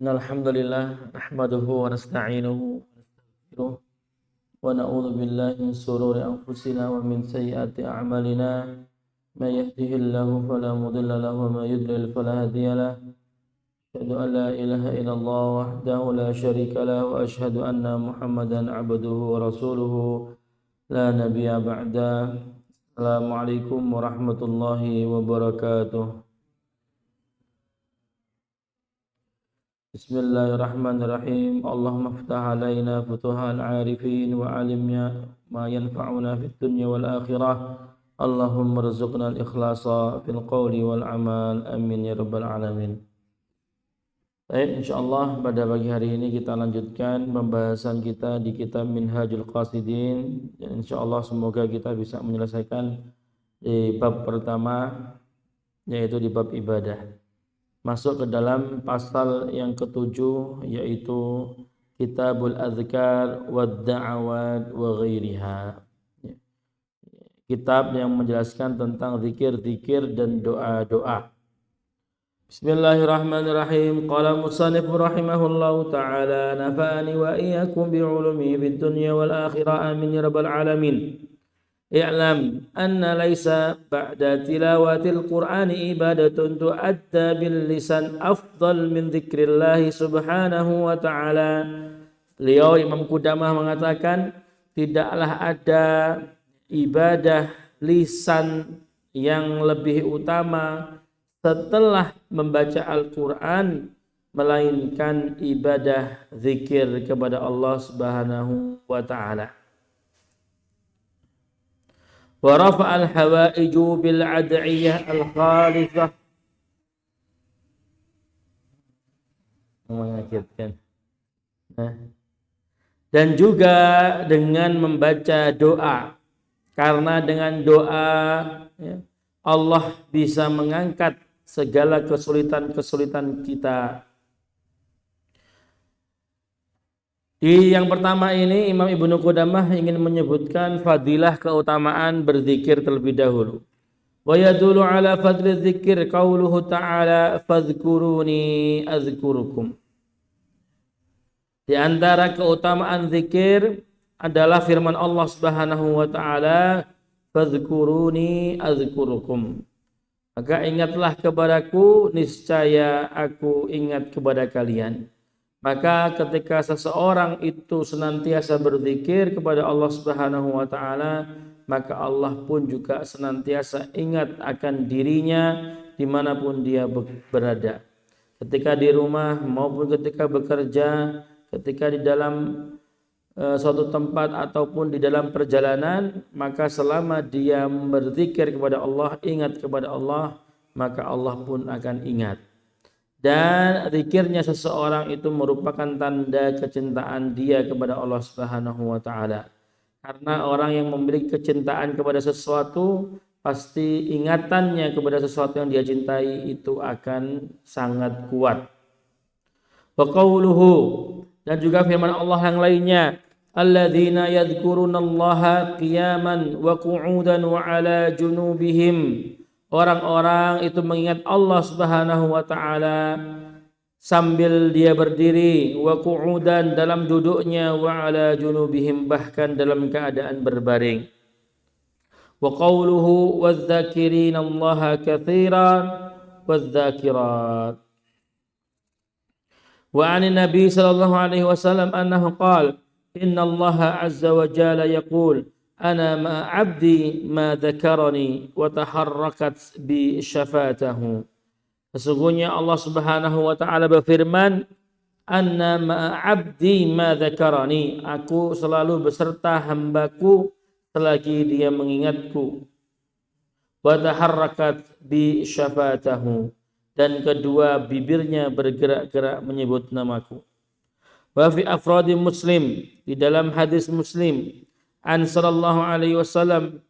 Innalhamdulillah nahmaduhu wa nasta'inuhu wa nastaghfiruh wa na'udzu billahi min shururi anfusina wa min sayyiati a'malina may yahdihillahu fala mudilla lahu wa may yudlil fala hadiya lahu asyhadu an la ilaha illallah wahdahu la syarika lahu wa asyhadu anna Muhammadan 'abduhu wa rasuluhu la nabiyya ba'da. Assalamualaikum warahmatullahi wabarakatuh. Bismillahirrahmanirrahim. Allahumma ftah alaina futuhal arifin wa alimna ma yanfa'una fid dunya wal akhirah. Allahumma rzuqna al-ikhlasa fil qawli wal amal. Amin ya rabbal alamin. Baik, insyaallah pada pagi hari ini kita lanjutkan pembahasan kita di kitab Minhajul Qasidin, dan insyaallah semoga kita bisa menyelesaikan di bab pertama, yaitu di bab ibadah. Masuk ke dalam pasal yang ketujuh, yaitu Kitabul Adzkar wad Da'awat wa ghairiha. Kitab yang menjelaskan tentang zikir-zikir dan doa-doa. Bismillahirrahmanirrahim. Qala musannif rahimahullahu ta'ala, nafa'ani wa iyyakum bi'ulumihi fid dunya wal akhirah, amin ya rabbal alamin. I'lam anna laysa ba'da tilawatil Qur'ani ibadatun tu'adda bil lisan afdal min dzikrillahi subhanahu wa ta'ala. Beliau Imam Qudamah mengatakan, tidaklah ada ibadah lisan yang lebih utama setelah membaca Al-Qur'an melainkan ibadah zikir kepada Allah subhanahu wa ta'ala. Wa rafa'al hawaiju bil ad'iyah al khalisah. Menyakitkan. Dan juga dengan membaca doa, karena dengan doa Allah bisa mengangkat segala kesulitan-kesulitan kita. Di yang pertama ini Imam Ibnu Qudamah ingin menyebutkan fadilah keutamaan berzikir terlebih dahulu. Wa yadullu ala fadli dzikir qauluhu ta'ala fadhkuruni azkurukum. Di antara keutamaan zikir adalah firman Allah Subhanahu wa taala, fadhkuruni azkurukum. Maka ingatlah kepadaku, niscaya aku ingat kepada kalian. Maka ketika seseorang itu senantiasa berzikir kepada Allah Subhanahu wa taala, maka Allah pun juga senantiasa ingat akan dirinya dimanapun dia berada. Ketika di rumah maupun ketika bekerja, ketika di dalam suatu tempat ataupun di dalam perjalanan, maka selama dia berzikir kepada Allah, ingat kepada Allah, maka Allah pun akan ingat. Dan zikirnya seseorang itu merupakan tanda kecintaan dia kepada Allah Subhanahu wa taala. Karena orang yang memiliki kecintaan kepada sesuatu, pasti ingatannya kepada sesuatu yang dia cintai itu akan sangat kuat. Wa qauluhu, dan juga firman Allah yang lainnya, alladzina yadhkurunallaha qiyaman wa qu'udan wa 'ala junubihim. Orang-orang itu mengingat Allah Subhanahu wa taala sambil dia berdiri, wa qu'udan dalam duduknya, wa 'ala junubihim bahkan dalam keadaan berbaring. Wa qauluhu wadh-dhakirinallaha katsiran wadh-dhakirat. Wa 'anin nabi sallallahu alaihi wasallam annahu qala, innallaha 'azza wa jalla yaqul, ana ma 'abdi ma dzakarani wa taharrakat bi syafatahu. Sesungguhnya Allah Subhanahu wa taala berfirman, anna ma 'abdi ma dzakarani, aku selalu beserta hambaku selagi dia mengingatku. Wa taharrakat bi syafatahu, dan kedua bibirnya bergerak-gerak menyebut namaku. Wa fi afradi Muslim, di dalam hadis Muslim, an sallallahu alaihi wasallam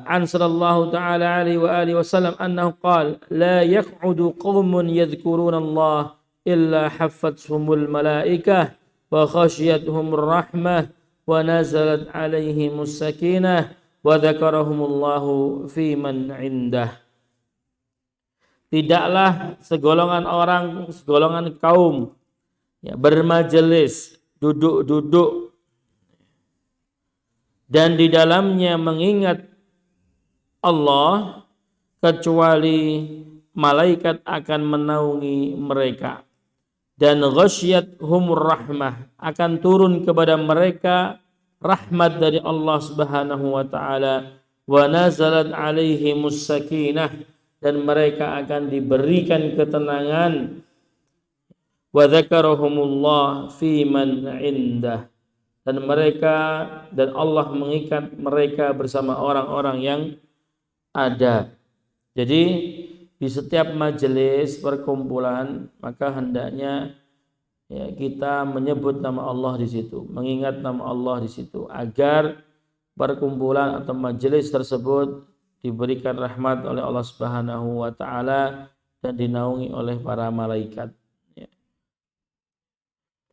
an sallallahu ta'ala alaihi wa alihi wasallam annahu qala, la yaq'udu qaumun yadhkuruna Allah illa haffathumul malaikah wa khashiyatuhumur rahmah wa nazalat alaihimus sakinah wa dzakarahumullahu fi man indah. tidaklah segolongan orang, segolongan kaum bermajelis, duduk-duduk dan di dalamnya mengingat Allah kecuali malaikat akan menaungi mereka dan ghasyiyatuhumur rahmah, akan turun kepada mereka rahmat dari Allah Subhanahu wa taala, wa nazalat alaihimus sakinah, dan mereka akan diberikan ketenangan, wa dzakarahumullah fi man indah, dan Allah mengikat mereka bersama orang-orang yang ada. Jadi di setiap majelis perkumpulan maka hendaknya kita menyebut nama Allah di situ, mengingat nama Allah di situ, agar perkumpulan atau majelis tersebut diberikan rahmat oleh Allah Subhanahu wa taala dan dinaungi oleh para malaikat.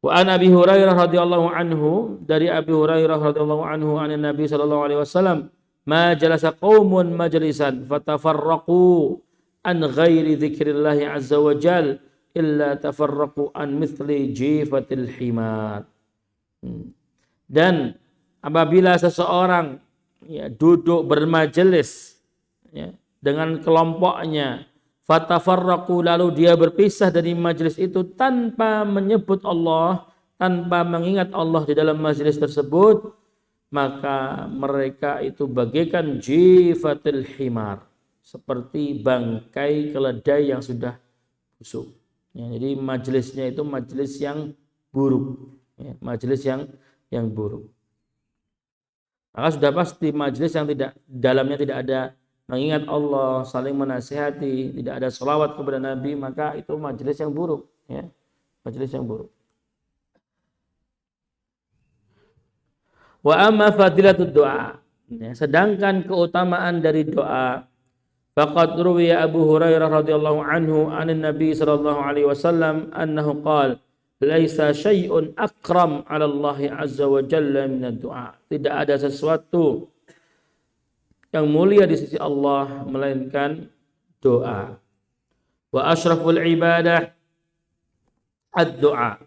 Wa an Abi Hurairah radhiyallahu anhu, dari Abi Hurairah radhiyallahu anhu an Nabi sallallahu alaihi wasallam, ma jalasa qaumun majlisan fatafarraqu an ghairi dzikrillahi azza wa jal illa tafarraqu an mithli jifatil himar. Dan apabila seseorang duduk bermajelis dengan kelompoknya, fatafarraqu, lalu dia berpisah dari majelis itu tanpa menyebut Allah, tanpa mengingat Allah di dalam majelis tersebut, maka mereka itu bagaikan jifatil himar, seperti bangkai keledai yang sudah busuk. Jadi majelisnya itu majelis yang buruk, majelis yang buruk. Maka sudah pasti majelis yang dalamnya tidak ada mengingat Allah, saling menasihati, tidak ada selawat kepada Nabi, maka itu majelis yang buruk, majelis yang buruk. Wa amma fadilatud doa, sedangkan keutamaan dari doa, faqad ruwiya Abu Hurairah radhiyallahu anhu anin Nabi sallallahu alaihi wasallam annahu qala laisa syai'un akram 'ala Allah azza wa jalla min ad-du'a. Tidak ada sesuatu yang mulia di sisi Allah melainkan doa. Wa asyraful ibadah ad-du'a.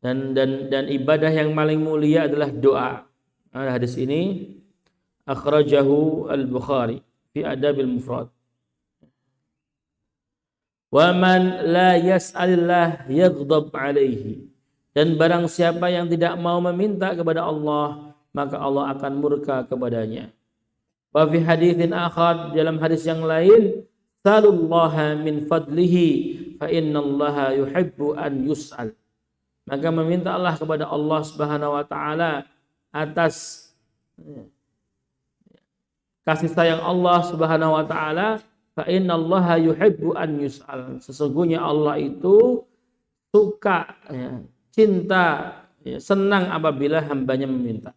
Dan ibadah yang paling mulia adalah doa. Hadis ini akhrajahu al-Bukhari fi Adabil Mufrad. Wa man la yas'alillah yaghdab alaihi. Dan barang siapa yang tidak mau meminta kepada Allah, maka Allah akan murka kepadanya. Wa fi haditsin akhar, dalam hadis yang lain, salullaha min fadlihi fa innallaha yuhibbu an yus'al. Maka meminta Allah kepada Allah Subhanahu wa taala atas kasih sayang Allah Subhanahu wa taala, fa innallaha yuhibbu an yus'al. Sesungguhnya Allah itu suka, cinta, senang apabila hambanya meminta.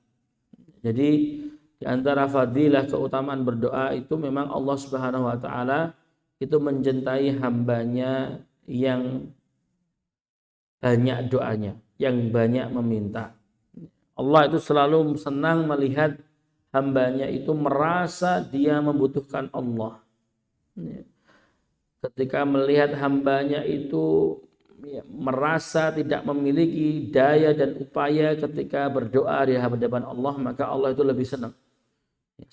Jadi di antara fadilah keutamaan berdoa itu memang Allah Subhanahu wa taala itu mencintai hambanya yang banyak doanya, yang banyak meminta. Allah itu selalu senang melihat hambanya itu merasa dia membutuhkan Allah. Ketika melihat hambanya itu merasa tidak memiliki daya dan upaya ketika berdoa di hadapan Allah, maka Allah itu lebih senang.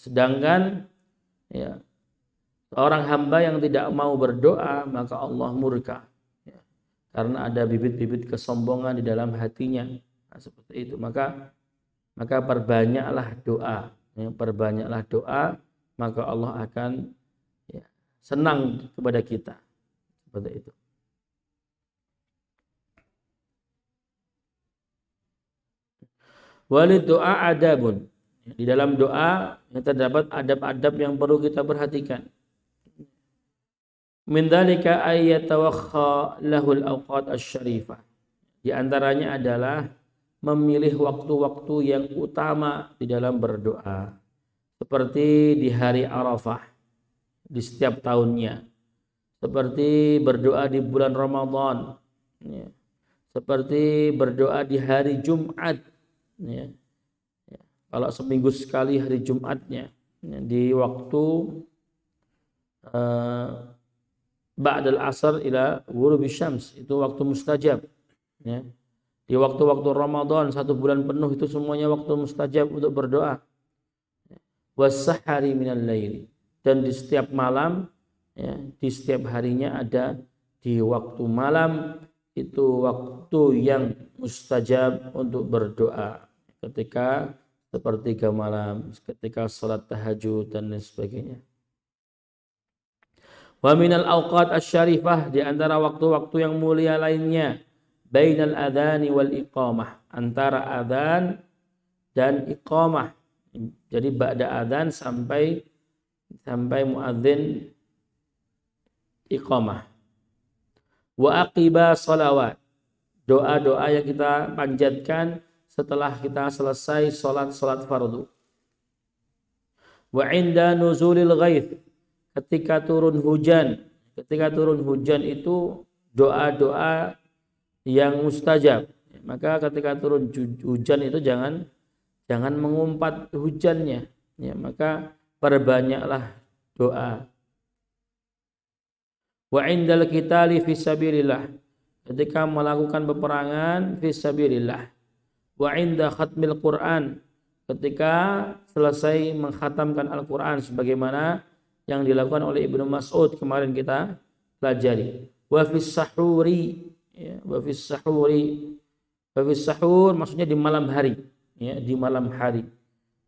Sedangkan seorang hamba yang tidak mau berdoa, maka Allah murka, karena ada bibit-bibit kesombongan di dalam hatinya. Nah, seperti itu. Maka perbanyaklah doa, perbanyaklah doa, maka Allah akan senang kepada kita. Seperti itu. Walid doa adabun. Di dalam doa terdapat adab-adab yang perlu kita perhatikan. Min dzalika ayyatawakha lahul awqat asy-syarifah. Di antaranya adalah memilih waktu-waktu yang utama di dalam berdoa. Seperti di hari Arafah di setiap tahunnya. Seperti berdoa di bulan Ramadan. Seperti berdoa di hari Jumat. Kalau seminggu sekali hari Jumatnya, di waktu ba'dal asar ila ghurubis syams, itu waktu mustajab ya. Di waktu-waktu Ramadan 1 bulan penuh itu semuanya waktu mustajab untuk berdoa. Was-sahari minal laili, dan di setiap malam ya, di setiap harinya ada di waktu malam itu waktu yang mustajab untuk berdoa, ketika sepertiga malam, ketika salat tahajud dan lain sebagainya. Wa minal awqat asy-syarifah, di antara waktu-waktu yang mulia lainnya, bainal adhani wal iqamah, antara adzan dan iqamah. Jadi ba'da adzan sampai muadzin iqamah. Wa aqiba shalawat, doa-doa yang kita panjatkan setelah kita selesai salat fardu. Wa inda nuzulil ghaith, ketika turun hujan itu doa-doa yang mustajab. Maka ketika turun hujan itu jangan mengumpat hujannya ya, maka perbanyaklah doa. Wa indal qitali fisabilillah, ketika melakukan peperangan fisabilillah. Wa inda khatmil Quran, ketika selesai mengkhatamkan Al-Quran, sebagaimana yang dilakukan oleh Ibnu Mas'ud kemarin kita pelajari. Wa fis sahuri ya, wa fis sahur maksudnya di malam hari ya, di malam hari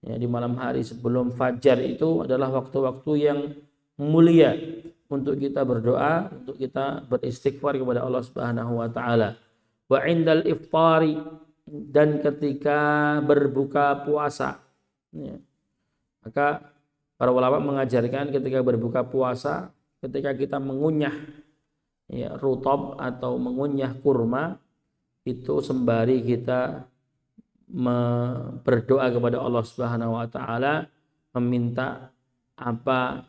ya, di malam hari sebelum fajar itu adalah waktu-waktu yang mulia untuk kita berdoa, untuk kita beristighfar kepada Allah Subhanahu wa taala. Wa indal iftari, dan ketika berbuka puasa ya. Maka para ulama mengajarkan ketika berbuka puasa, ketika kita mengunyah ya, rutab atau mengunyah kurma, itu sembari kita berdoa kepada Allah Subhanahu wa taala, meminta apa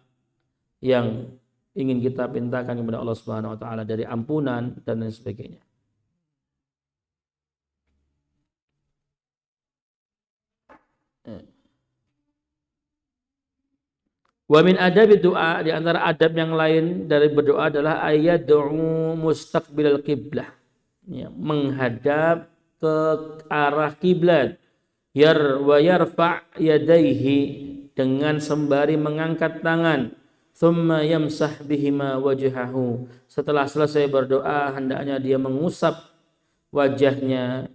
yang ingin kita pintakan kepada Allah Subhanahu wa taala dari ampunan dan lain sebagainya. Wa min adabi doa, di antara adab yang lain dari berdoa adalah ayad'u mustaqbilal qiblah ya, menghadap ke arah kiblat. Wa yarfa' yadaihi, dengan sembari mengangkat tangan. Thumma yamsah bihima wajhahu, setelah selesai berdoa hendaknya dia mengusap wajahnya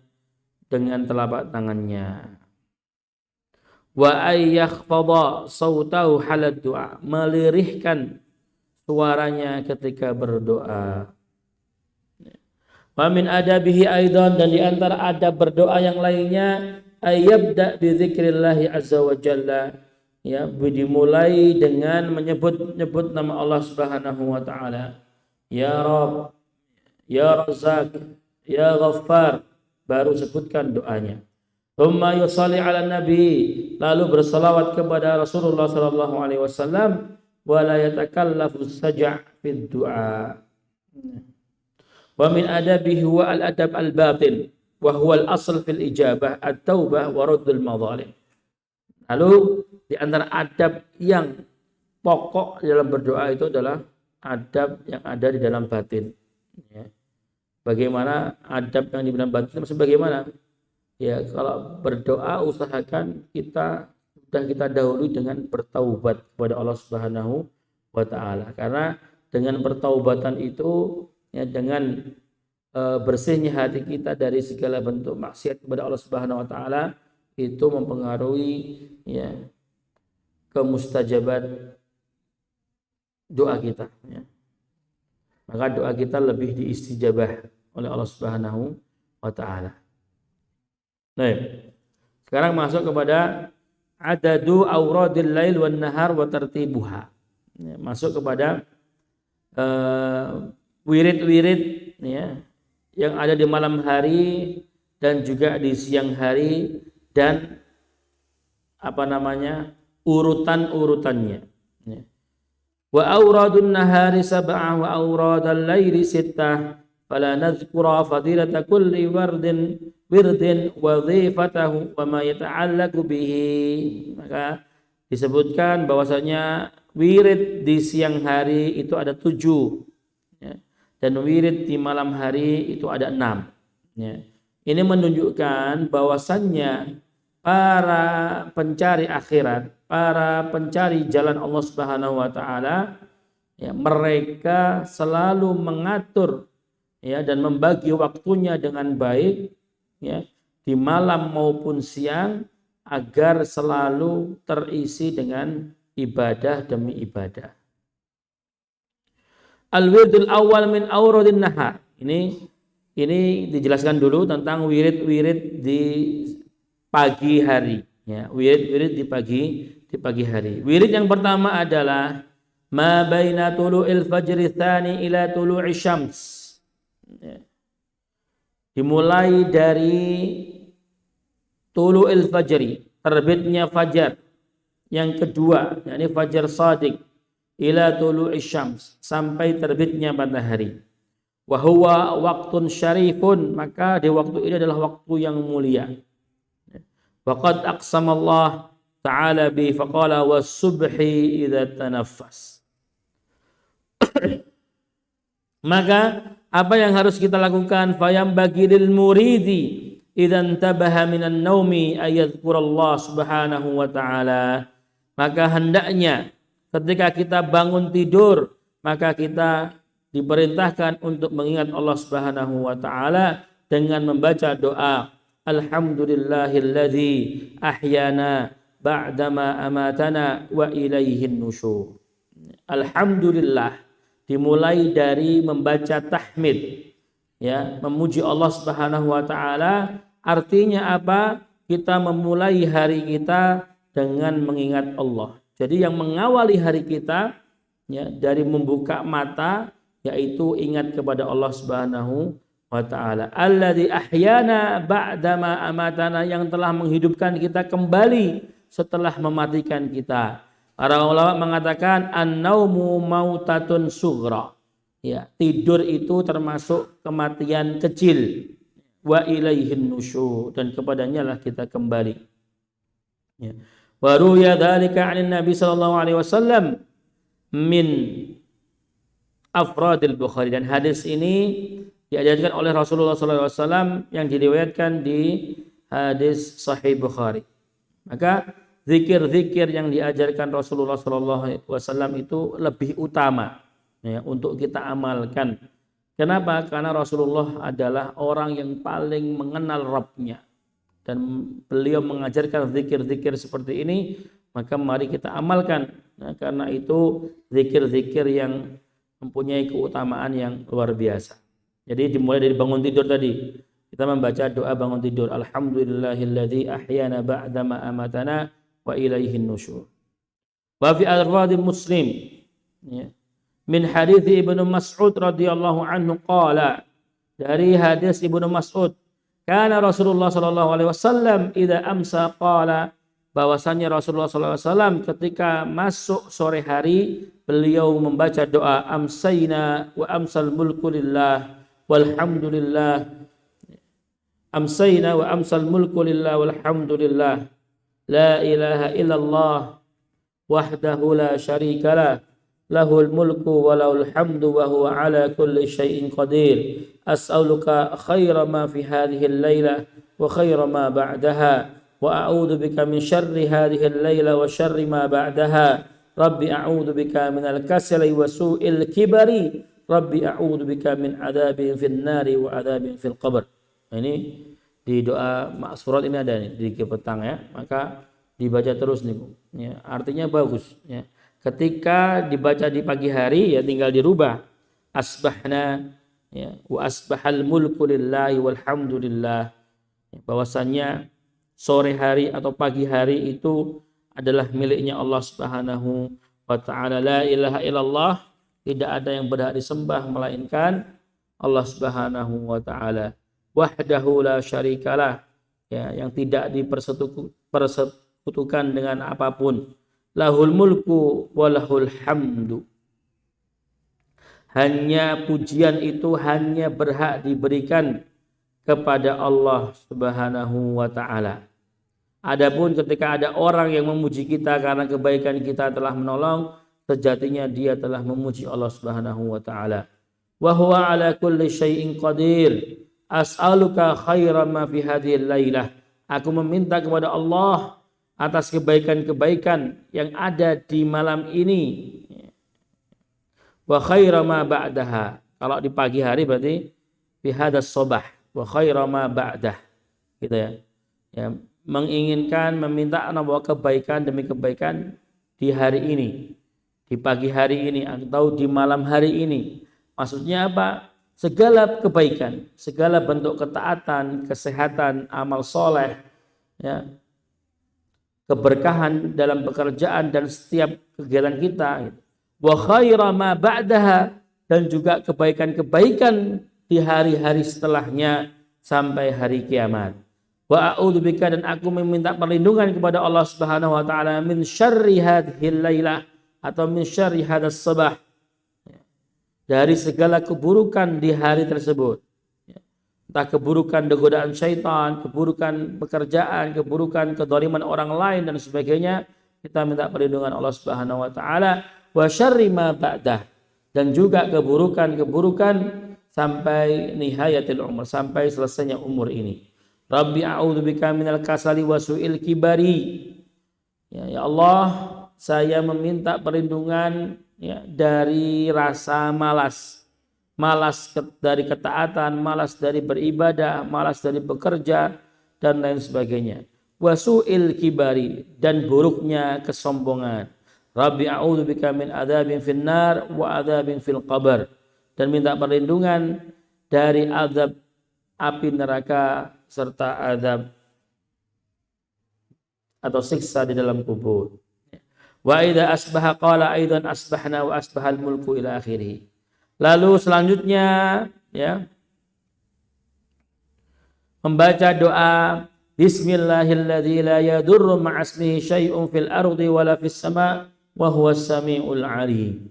dengan telapak tangannya. Wa ayyakhfadha sautahu halad du'a, melirihkan suaranya ketika berdoa. Wa min adabihi aidan, dan di antara adab berdoa yang lainnya ayyabda bi dzikrillahi azza wa jalla ya, dimulai dengan menyebut nama Allah Subhanahu wa taala. Ya Rabb, ya Razzaq, ya Ghaffar, baru sebutkan doanya. Thumma yusalli ala nabi, lalu bersalawat kepada Rasulullah sallallahu alaihi wasallam, wa la yatakallafu saja' fid du'a. Wa min adabihi wa al-adab al-batin wa huwa al-asl fil ijabah at-taubah wa raddul madhalim. Lalu di antara adab yang pokok dalam berdoa itu adalah adab yang ada di dalam batin ya. Bagaimana adab yang di dalam batin maksudnya bagaimana? Ya, kalau berdoa usahakan kita dahului dengan bertaubat kepada Allah Subhanahu wa taala. Karena dengan pertaubatan itu ya, dengan bersihnya hati kita dari segala bentuk maksiat kepada Allah Subhanahu wa taala, itu mempengaruhi ya, kemustajabat doa kita ya. Maka doa kita lebih diistijabah oleh Allah Subhanahu wa taala. Nah, sekarang masuk kepada adadu auradil lail wan nahar wa tartibuha. Ya, masuk kepada wirid-wirid ya, yang ada di malam hari dan juga di siang hari, dan urutan-urutannya ya. Wa auradun nahari sab'ah wa auradal laili sittah fala nadhkura fadilata kulli wirdin wadhifatahu wa ma yata'allaqu bihi. Maka disebutkan bahwasanya wirid di siang hari itu ada 7 dan wirid di malam hari itu ada 6. Ya. Ini menunjukkan bahwasannya para pencari akhirat, para pencari jalan Allah Subhanahu wa taala, ya, mereka selalu mengatur, ya, dan membagi waktunya dengan baik, ya, di malam maupun siang agar selalu terisi dengan ibadah demi ibadah. Al-wirdul awal min awradin nahar. Ini dijelaskan dulu tentang wirid-wirid di pagi hari, ya, wirid-wirid di pagi hari. Wirid yang pertama adalah ma baina tulu'il fajri tsani ila tulu'i syams. Ya. Dimulai dari tulu'il fajri, terbitnya fajar yang kedua, yakni fajar shadiq, ila tulu'i syams, sampai terbitnya matahari. Wa huwa waqtun syarifun, maka di waktu ini adalah waktu yang mulia. Waqad aqsamallah ta'ala bi faqala was-subhi idza tanaffas. Maka apa yang harus kita lakukan? Fayam bagi lil muridi idzan tabaha minan naumi ayadhkurallah subhanahu wa ta'ala. Maka hendaknya ketika kita bangun tidur, maka kita diperintahkan untuk mengingat Allah Subhanahu wa taala dengan membaca doa alhamdulillahilladzi ahyana ba'dama amatana wa ilaihin nusyur. Alhamdulillah dimulai dari membaca tahmid, ya, memuji Allah Subhanahu wa taala. Artinya apa? Kita memulai hari kita dengan mengingat Allah. Jadi yang mengawali hari kita, ya, dari membuka mata, yaitu ingat kepada Allah Subhanahu wa taala. Alladzi ahyana ba'dama amatana, yang telah menghidupkan kita kembali setelah mematikan kita. Para ulama mengatakan an-naumu mautatun sughra. Ya, tidur itu termasuk kematian kecil. Wa ilaihin nusyur, dan kepadanya lah kita kembali. Ya. Wa ruya dzalika 'anil Nabi sallallahu alaihi wasallam min afradil Bukhari, dan hadis ini diajarkan oleh Rasulullah SAW yang diriwayatkan di hadis Sahih Bukhari. Maka zikir-zikir yang diajarkan Rasulullah SAW itu lebih utama, ya, untuk kita amalkan. Kenapa? Karena Rasulullah adalah orang yang paling mengenal Rabbnya, dan beliau mengajarkan zikir-zikir seperti ini. Maka mari kita amalkan. Nah, karena itu zikir-zikir yang mempunyai keutamaan yang luar biasa. Jadi dimulai dari bangun tidur tadi. Kita membaca doa bangun tidur. Alhamdulillahilladzi ahyana ba'dama amatana wa ilaihin nusyur. Wa fi al-radhi Muslim, ya, min hadits Ibnu Mas'ud radhiyallahu anhu qala, dari hadis Ibnu Mas'ud, kana Rasulullah sallallahu alaihi wasallam idza amsa qala, bahwasanya Rasulullah SAW ketika masuk sore hari beliau membaca doa amsayna wa amsal mulku lillah walhamdulillah, amsayna wa amsal mulku lillah walhamdulillah, la ilaha illallah wahdahu la syarika lah, lahul mulku wa lahul hamdu wa huwa ala kulli syai'in qadir, as'aluka khaira ma fi hadhihi al-lailah wa khaira ma ba'daha, wa a'udzu bika min syarri hadhihi al-laila wa syarri ma ba'daha, rabbi a'udzu bika minal kasali wa su'il kibari, rabbi a'udzu bika min adzabin fin nari wa adzabin fil qabr. Ini di doa maksurat ini ada nih di petang, ya. Maka dibaca terus nih, ya. Artinya bagus, ya. Ketika dibaca di pagi hari, ya, tinggal dirubah asbahna, ya, wa asbahal mulku lillahi walhamdulillah, ya, bahwasannya sore hari atau pagi hari itu adalah miliknya Allah Subhanahu wa ta'ala. La ilaha illallah, tidak ada yang berhak disembah melainkan Allah Subhanahu wa ta'ala. Wahdahu la syarikalah, ya, yang tidak dipersekutukan dengan apapun. Lahul mulku wa lahul hamdu, hanya pujian itu hanya berhak diberikan kepada Allah Subhanahu wa ta'ala. Adapun ketika ada orang yang memuji kita karena kebaikan kita telah menolong, sejatinya dia telah memuji Allah Subhanahu wa ta'ala. wa huwa ala kulli syai'in qadir. As'aluka khairan ma fi hadhil lailah. Aku meminta kepada Allah atas kebaikan-kebaikan yang ada di malam ini. Wa khairan ma ba'daha. Kalau di pagi hari berarti fi hadas sabah wa khairan ma ba'dah. Gitu ya. Ya, menginginkan meminta bahwa kebaikan demi kebaikan di hari ini, di pagi hari ini atau di malam hari ini. Maksudnya apa? Segala kebaikan, segala bentuk ketaatan, kesehatan, amal soleh, ya, keberkahan dalam pekerjaan dan setiap kegiatan kita. Wa khaira ma ba'daha, dan juga kebaikan-kebaikan di hari-hari setelahnya sampai hari kiamat. Wa a'udzubika, dan aku meminta perlindungan kepada Allah Subhanahu wa taala min syarri hadhil lailah, atau min syarri hadas sabah, dari segala keburukan di hari tersebut. Entah keburukan godaan syaitan, keburukan pekerjaan, keburukan kedzaliman orang lain dan sebagainya, kita minta perlindungan Allah Subhanahu wa taala. Wa syarri ma ba'dah, dan juga keburukan-keburukan sampai nihayatil umur, sampai selesainya umur ini. Rabbi a'udzubika minal kasali wa su'il kibari. Ya Allah, saya meminta perlindungan, ya, dari rasa malas, dari ketaatan, malas dari beribadah, malas dari bekerja dan lain sebagainya. Wasu'il kibari, dan buruknya kesombongan. Rabbi a'udzubika min adzabin finnar wa adzabin fil qabr, dan minta perlindungan dari azab api neraka serta azab atau siksa di dalam kubur. Wa idza asbaha qala aidan asbahna wa asbahal mulku ila akhirih. Lalu selanjutnya, ya, membaca doa bismillahilladzi la yadurru ma'asmihi syai'un fil ardi wala fis sama' wa huwas samiul alim.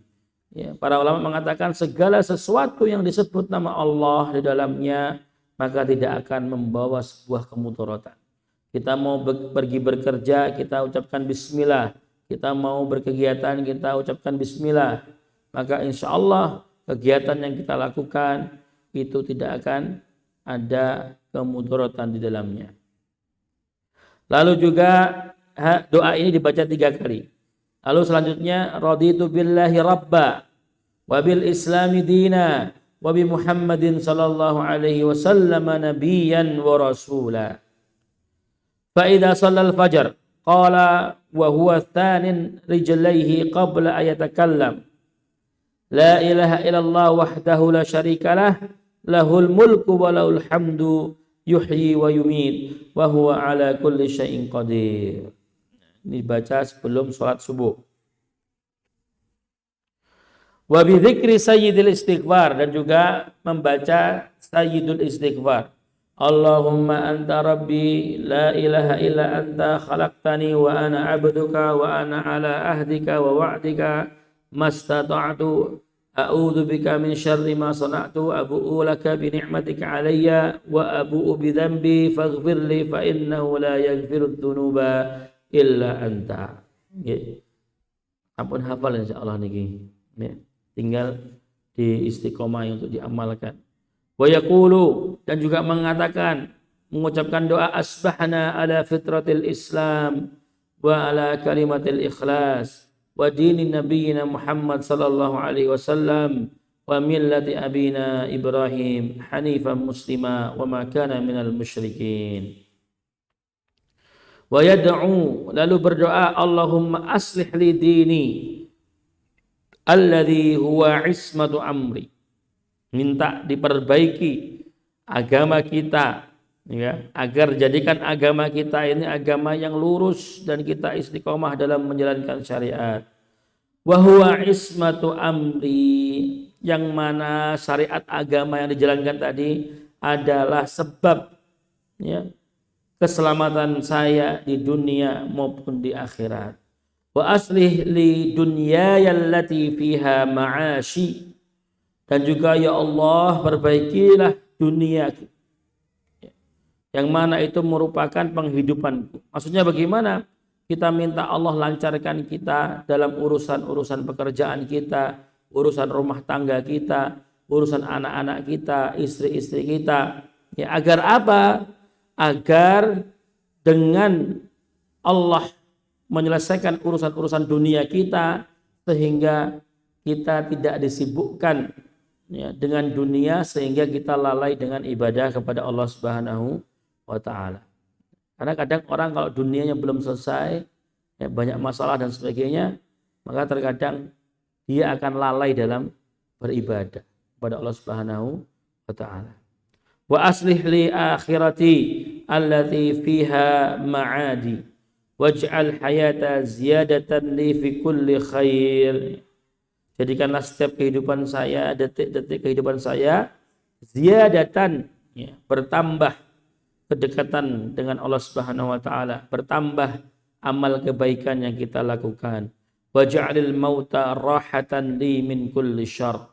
Ya, para ulama mengatakan segala sesuatu yang disebut nama Allah di dalamnya maka tidak akan membawa sebuah kemudaratan. Kita mau pergi bekerja, kita ucapkan bismillah. Kita mau berkegiatan, kita ucapkan bismillah. Maka insya Allah kegiatan yang kita lakukan itu tidak akan ada kemudaratan di dalamnya. Lalu juga doa ini dibaca 3 kali. Lalu selanjutnya, raditu billahi rabba wa bil islami dina wa bi Muhammadin sallallahu alaihi wasallam nabiyyan wa rasula. Fa idza shallal fajr qala wa huwa thanin rijlaihi qabla ayatakallam la ilaha illallah wahdahu la syarikalah lahul mulku wa lahul hamdu yuhyi wa yumit wa huwa ala kulli syai'in qadir. Ini dibaca sebelum sholat subuh. Wa bi dzikri sayyidil istighfar, dan juga membaca sayyidul istighfar. Allahumma anta rabbi la ilaha illa anta khalaqtani wa ana abduka wa ana ala ahdika wa wa'dika mastata'tu a'udzu bika min syarri ma sana'tu abu'u laka bi ni'matika alayya wa abu'u bi dhanbi faghfir li fa innahu la yaghfiru dzunuba illa anta. Nggih. Ampun hafal insyaallah niki. Tinggal di istiqomah untuk diamalkan. Wa yaqulu, dan juga mengatakan, mengucapkan doa asbahna ala fitratil Islam wa ala kalimatil ikhlas wa dini nabiyina Muhammad sallallahu alaihi wasallam wa millati abina Ibrahim hanifan muslima wa ma kana minal musyrikin. Wa yad'u, lalu berdoa, Allahumma aslih li dini alladhi huwa ismatu amri. Minta diperbaiki agama kita, ya, agar jadikan agama kita ini agama yang lurus dan kita istiqomah dalam menjalankan syariat. Wa huwa ismatu amri, yang mana syariat agama yang dijalankan tadi adalah sebab, ya, keselamatan saya di dunia maupun di akhirat. Wa aslih li dunyaya allati fiha ma'ashi, dan juga ya Allah perbaikilah duniaku yang mana itu merupakan penghidupanku. Maksudnya bagaimana? Kita minta Allah lancarkan kita dalam urusan-urusan pekerjaan kita, urusan rumah tangga kita, urusan anak-anak kita, istri-istri kita. Ya, agar apa? Agar dengan Allah menyelesaikan urusan-urusan dunia kita sehingga kita tidak disibukkan ya, dengan dunia sehingga kita lalai dengan ibadah kepada Allah Subhanahu wa taala. Karena kadang orang kalau dunianya belum selesai, ya, banyak masalah dan sebagainya, maka terkadang dia akan lalai dalam beribadah kepada Allah Subhanahu wa taala. Wa aslih li akhirati allati fiha ma'adi waj'al hayata ziyadatan li fi kulli khair. Jadikanlah setiap kehidupan saya, detik-detik kehidupan saya ziyadatan ya, bertambah kedekatan dengan Allah Subhanahu wa taala, bertambah amal kebaikan yang kita lakukan. Waj'alil mauta rahatan li min kulli syarr.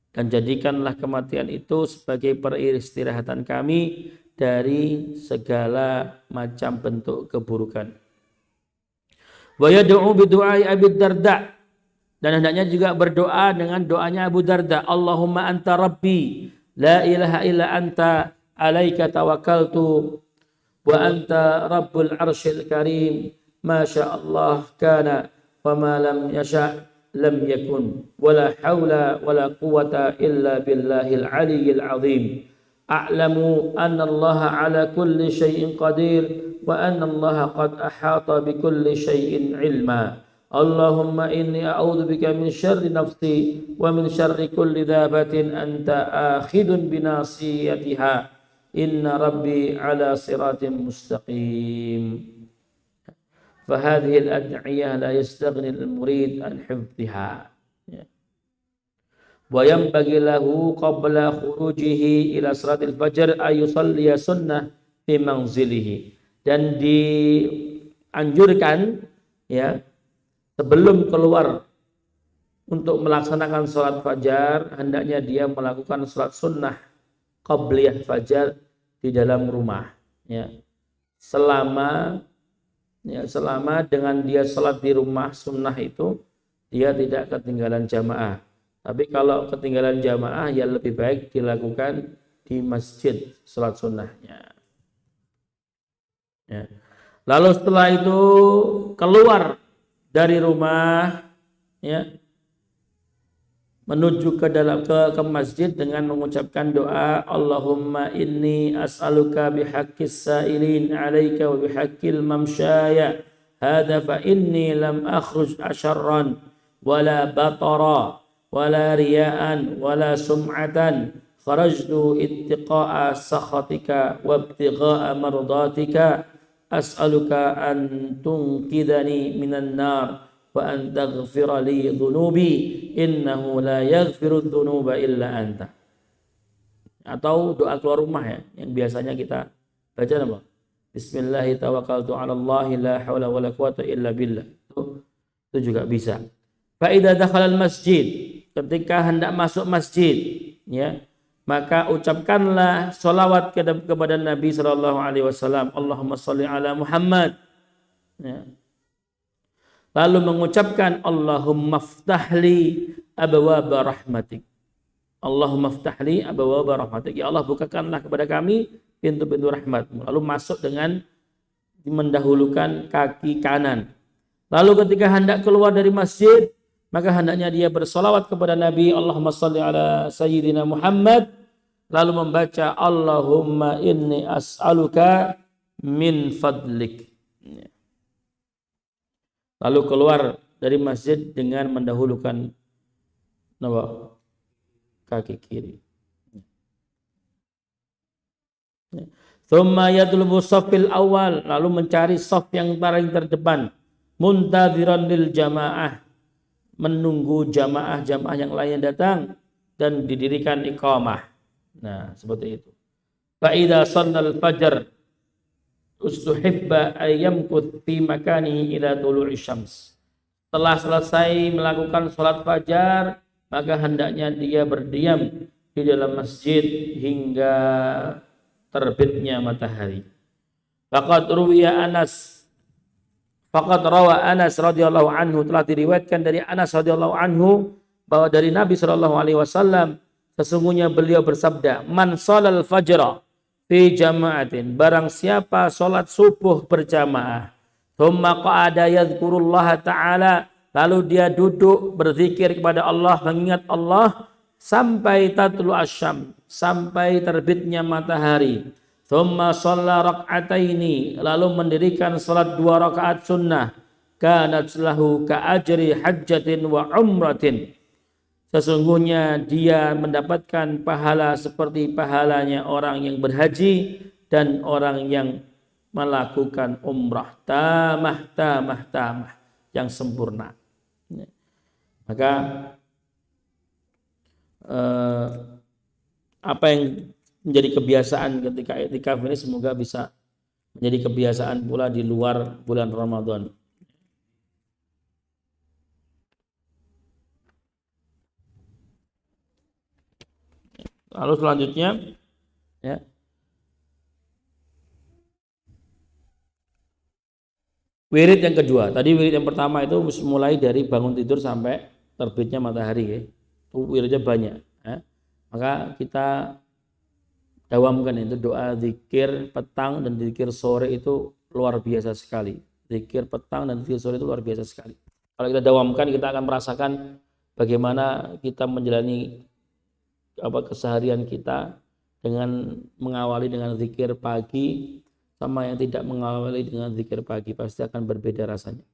Dan jadikanlah kematian itu sebagai peristirahatan kami dari segala macam bentuk keburukan. Wa yad'u bi du'ai Abi Darda, dan hendaknya juga berdoa dengan doanya Abu Darda. Allahumma anta rabbi la ilaha illa anta alaika tawakkaltu wa anta rabbul arsyil karim ma sya Allah kana wa ma lam yasha lam yakun wala haula wala quwwata illa billahil aliyyil azim. A'lamu anna Allah ala kulli syai'in qadir wa anna Allah qad ahata bi kulli syai'in ilma. Allahumma inni a'udzubika min syarri nafsi wa min syarri kulli dhabatin anta akhidun binasiyatiha. Inna rabbi ala siratin mustaqim. فهذه الأدعية لا يستغني المريد عن حفظها وينبغي له قبل خروجه إلى صلاة الفجر أن يصلي سنة في منزله. Dan dianjurkan ya sebelum keluar untuk melaksanakan sholat fajar, hendaknya dia melakukan sholat sunnah qabliyah fajar di dalam rumah ya. Selama dengan dia sholat di rumah sunnah itu dia tidak ketinggalan jamaah. Tapi kalau ketinggalan jamaah ya lebih baik dilakukan di masjid sholat sunnahnya ya. Lalu setelah itu keluar dari rumah ya, menuju ke masjid dengan mengucapkan doa Allahumma inni as'aluka bihaqqis sa'ilin 'alaika wa bihaqqil mamsyaya hadza fa inni lam akhruj asyarran wala batara wala riya'an wala sum'atan kharajtu ittiqa'a sakhatika wa ibtigha'a mardatika as'aluka an tunqidhani minan nar wa an taghfira li dhunubi innahu la yaghfiru dhunuba illa anta. Atau doa keluar rumah ya yang biasanya kita baca apa? Bismillahi tawakkaltu 'ala Allah la haula wala quwata illa billah. Itu juga bisa. Fa idza dakhala al-masjid, ketika hendak masuk masjid ya, maka ucapkanlah salawat kepada Nabi sallallahu alaihi wasallam. Allahumma shalli ala Muhammad. Ya. Lalu mengucapkan Allahumma ftahli abwaaba rahmatik. Allahumma ftahli abwaaba rahmatik. Ya Allah, bukakanlah kepada kami pintu-pintu rahmatmu. Lalu masuk dengan mendahulukan kaki kanan. Lalu ketika hendak keluar dari masjid, maka hendaknya dia bersolawat kepada Nabi. Allahumma shalli ala Sayyidina Muhammad. Lalu membaca Allahumma inni as'aluka min fadlik. Lalu keluar dari masjid dengan mendahulukan kaki kiri. Thumma yatlubu shaffil awal, lalu mencari shaf yang paling terdepan. Muntadhiran lil jamaah, menunggu jamaah yang lain datang dan didirikan iqamah. Nah, seperti itu. Fa idza shallal fajr ustuhibba ayyamkuth fi makanihi ila tulu'i syams. Setelah selesai melakukan sholat fajar, maka hendaknya dia berdiam di dalam masjid hingga terbitnya matahari. Faqad rawa Anas radhiyallahu anhu, telah diriwayatkan dari Anas radhiyallahu anhu bahwa dari Nabi sallallahu alaihi wasallam, Sesungguhnya beliau bersabda, man sholal fajra fi jama'atin, barang siapa salat subuh berjamaah, thumma qa'ada yadhkurullaha ta'ala, lalu dia duduk berzikir kepada Allah, mengingat Allah sampai tatlu asyam, sampai terbitnya matahari. Thumma shalla rak'ataini, lalu mendirikan salat 2 rakaat sunnah, kanat lahu ka'ajri hajjatin wa umratin, sesungguhnya dia mendapatkan pahala seperti pahalanya orang yang berhaji dan orang yang melakukan umrah, tamah yang sempurna. Maka apa yang menjadi kebiasaan ketika i'tikaf ini semoga bisa menjadi kebiasaan pula di luar bulan Ramadan. Lalu selanjutnya ya, wirid yang kedua. Tadi wirid yang pertama itu mulai dari bangun tidur sampai terbitnya matahari ya. Itu wiridnya banyak ya. Maka kita dawamkan itu doa zikir petang dan zikir sore itu luar biasa sekali. Zikir petang dan zikir sore itu luar biasa sekali. Kalau kita dawamkan, kita akan merasakan bagaimana kita menjalani keseharian kita dengan mengawali dengan zikir pagi sama yang tidak mengawali dengan zikir pagi, pasti akan berbeda rasanya.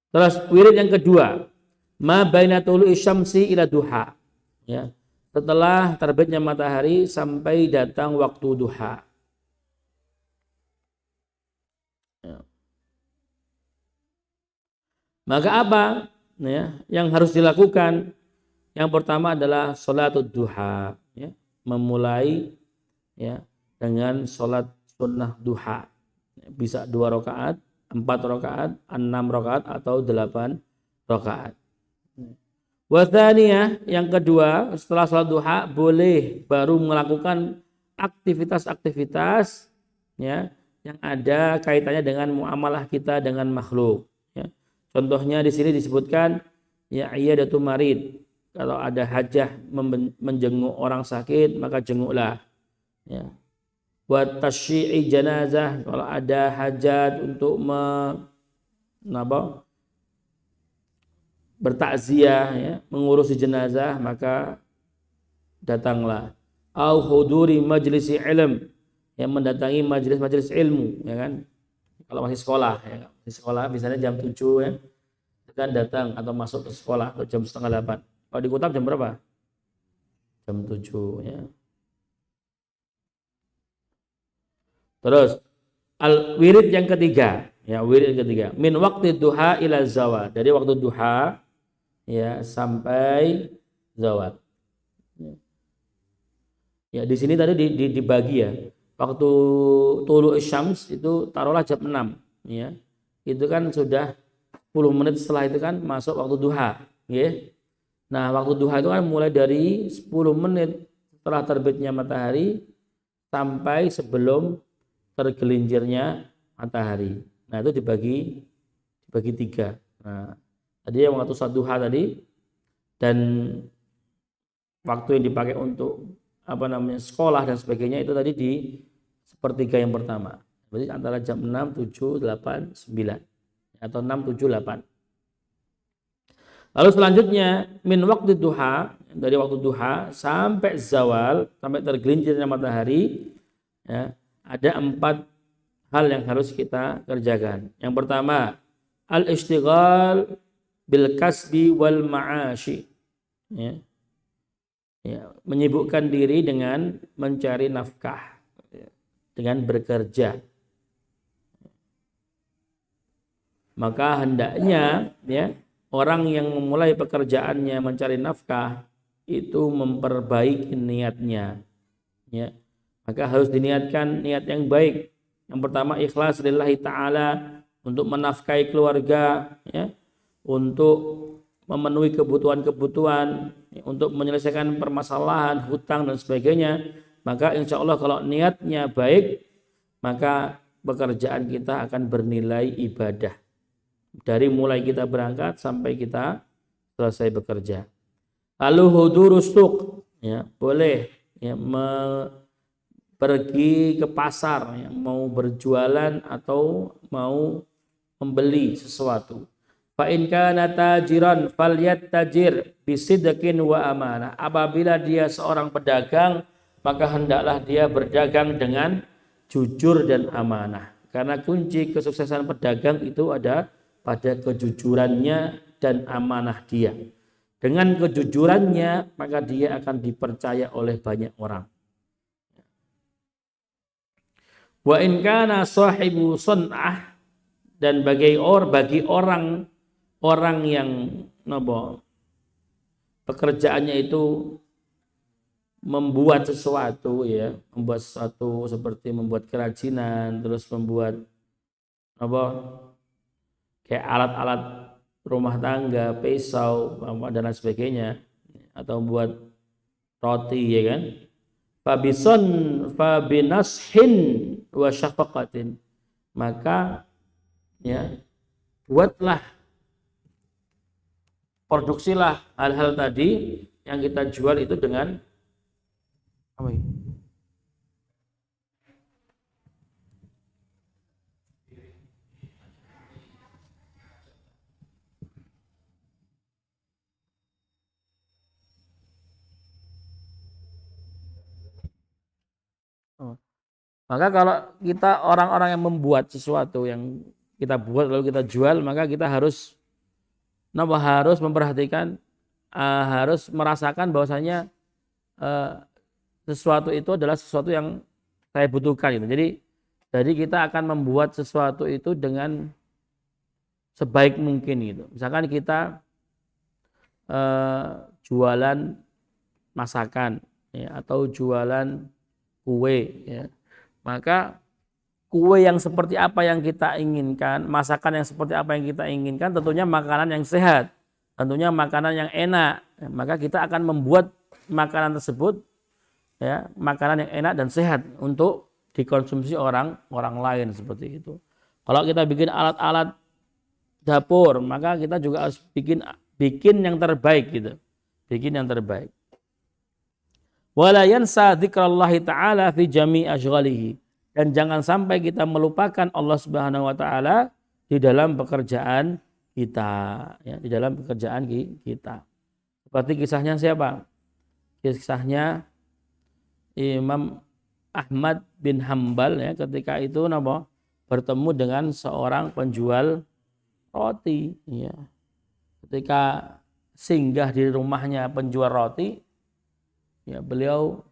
Terus wirid yang kedua, ma baina tulu'i syamsi ila duha, ya, setelah terbitnya matahari sampai datang waktu duha. Ya. Maka apa ya yang harus dilakukan? Yang pertama adalah sholatul duha, ya, memulai ya dengan sholat sunnah duha, bisa 2 rakaat, 4 rakaat, 6 rakaat atau 8 rakaat. Wathaniyah, yang kedua, setelah sholat duha boleh baru melakukan aktivitas-aktivitas ya yang ada kaitannya dengan muamalah kita dengan makhluk. Ya. Contohnya di sini disebutkan ya iyadatul marid. Kalau ada hajah menjenguk orang sakit, maka jenguklah. Ya. Buat tasyyi'i jenazah, kalau ada hajat untuk bertakziah, ya, mengurusi jenazah, maka datanglah. Au huduri majlisi ilm, yang mendatangi majelis-majelis ilmu, ya kan? Kalau masih sekolah, ya, masih sekolah, misalnya jam 7 ya, kan datang atau masuk ke sekolah atau jam 7:30. Kalau di Kutab jam berapa? Jam 7 ya. Terus wirid yang ketiga, ya wirid yang ketiga, min waqti duha ila zawal, dari waktu duha ya sampai zawal. Ya di sini tadi dibagi ya. Waktu tulu syams itu taruhlah jam 6 ya. Itu kan sudah 10 menit setelah itu kan masuk waktu duha, ya. Nah, waktu duha itu kan mulai dari 10 menit setelah terbitnya matahari sampai sebelum tergelincirnya matahari. Nah, itu dibagi 3. Nah, tadi yang waktu saat duha tadi dan waktu yang dipakai untuk sekolah dan sebagainya itu tadi di sepertiga yang pertama. Berarti antara jam 6, 7, 8, 9 atau 6, 7, 8. Lalu selanjutnya min waktu duha, dari waktu duha sampai zawal, sampai tergelincirnya matahari, ya, ada 4 hal yang harus kita kerjakan. Yang pertama, al-ishtighal bil kasbi wal ma'ashi, ya. Ya, menyibukkan diri dengan mencari nafkah, ya, dengan bekerja. Maka hendaknya ya orang yang memulai pekerjaannya mencari nafkah itu memperbaiki niatnya, ya. Maka harus diniatkan niat yang baik. Yang pertama ikhlas lillahi ta'ala, untuk menafkahi keluarga, ya, untuk memenuhi kebutuhan-kebutuhan, ya, untuk menyelesaikan permasalahan hutang dan sebagainya. Maka insya Allah kalau niatnya baik, maka pekerjaan kita akan bernilai ibadah. Dari mulai kita berangkat sampai kita selesai bekerja. Lalu hudurus suq, ya boleh ya pergi ke pasar yang mau berjualan atau mau membeli sesuatu. Fa in kana tajiran falyattajir bisidqin wa amanah. Apabila dia seorang pedagang, maka hendaklah dia berdagang dengan jujur dan amanah. Karena kunci kesuksesan pedagang itu ada pada kejujurannya dan amanah dia. Dengan kejujurannya, maka dia akan dipercaya oleh banyak orang. Wa in kana sahibu sun'ah, dan bagi orang yang pekerjaannya itu membuat sesuatu seperti membuat kerajinan, terus membuat kayak alat-alat rumah tangga, pisau dan lain sebagainya, atau buat roti, ya kan? Fabinashin wa syafaqatin, maka ya buatlah, produksilah hal-hal tadi yang kita jual itu dengan apa ini? Maka kalau kita orang-orang yang membuat sesuatu yang kita buat lalu kita jual, maka kita harus memperhatikan, harus merasakan bahwasanya sesuatu itu adalah sesuatu yang saya butuhkan gitu. Jadi kita akan membuat sesuatu itu dengan sebaik mungkin gitu. Misalkan kita jualan masakan ya, atau jualan kue ya. Maka kue yang seperti apa yang kita inginkan, masakan yang seperti apa yang kita inginkan, tentunya makanan yang sehat, tentunya makanan yang enak. Maka kita akan membuat makanan tersebut ya, makanan yang enak dan sehat untuk dikonsumsi orang lain, seperti itu. Kalau kita bikin alat-alat dapur, maka kita juga harus bikin yang terbaik gitu. Bikin yang terbaik. Wala yansa dzikrallahi ta'ala fi jami' asyghalihi, dan jangan sampai kita melupakan Allah Subhanahu wa taala di dalam pekerjaan kita ya, di dalam pekerjaan kita. Seperti kisahnya siapa? Kisahnya Imam Ahmad bin Hambal ya, ketika itu bertemu dengan seorang penjual roti ya. Ketika singgah di rumahnya penjual roti ya, beliau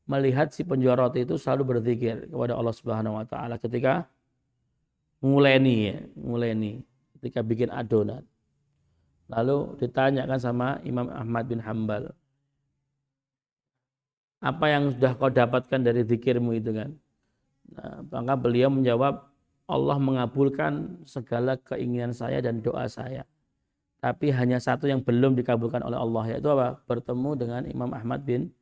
melihat si penjual roti itu selalu berzikir kepada Allah Subhanahu wa taala ketika nguleni ketika bikin adonan. Lalu ditanyakan sama Imam Ahmad bin Hambal, apa yang sudah kau dapatkan dari zikirmu itu kan? Nah, maka beliau menjawab, Allah mengabulkan segala keinginan saya dan doa saya. Tapi hanya satu yang belum dikabulkan oleh Allah, yaitu apa? Bertemu dengan Imam Ahmad bin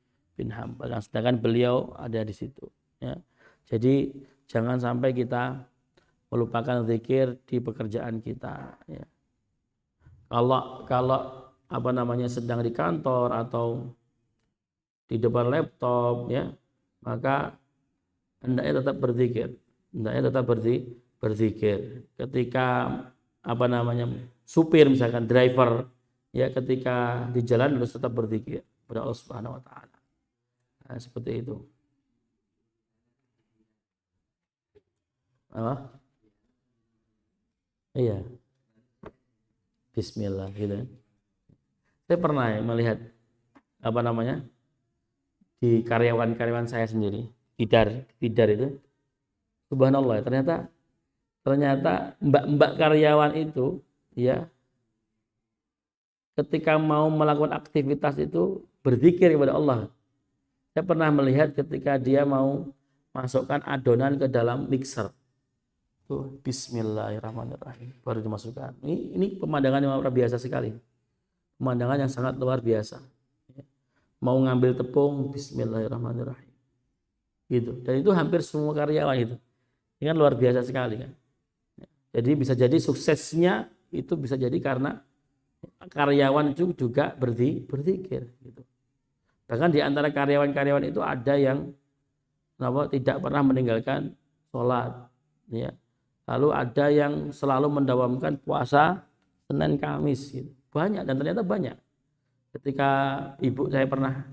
Hambal. Sedangkan beliau ada di situ. Ya. Jadi jangan sampai kita melupakan zikir di pekerjaan kita. Ya. Kalau sedang di kantor atau di depan laptop, ya, maka hendaknya tetap berzikir. Ketika supir misalkan driver ya, ketika di jalan harus tetap berzikir kepada Allah Subhanahu wa taala. Nah, seperti itu. Apa? Iya. Bismillah gitu. Saya pernah melihat di karyawan saya sendiri, bidar itu. Subhanallah, ternyata mbak-mbak karyawan itu ya, ketika mau melakukan aktivitas itu berzikir kepada Allah. Saya pernah melihat ketika dia mau masukkan adonan ke dalam mixer. Tuh, bismillahirrahmanirrahim, baru dimasukkan. Ini pemandangan yang luar biasa sekali. Pemandangan yang sangat luar biasa. Mau ngambil tepung, bismillahirrahmanirrahim. Gitu. Dan itu hampir semua karyawan itu. Ini kan luar biasa sekali kan. Jadi bisa jadi suksesnya itu bisa jadi karena karyawan itu juga berzikir gitu. Bahkan di antara karyawan-karyawan itu ada yang tidak pernah meninggalkan sholat, ya. Lalu ada yang selalu mendawamkan puasa Senin Kamis, gitu. Banyak, dan ternyata banyak. Ketika ibu saya pernah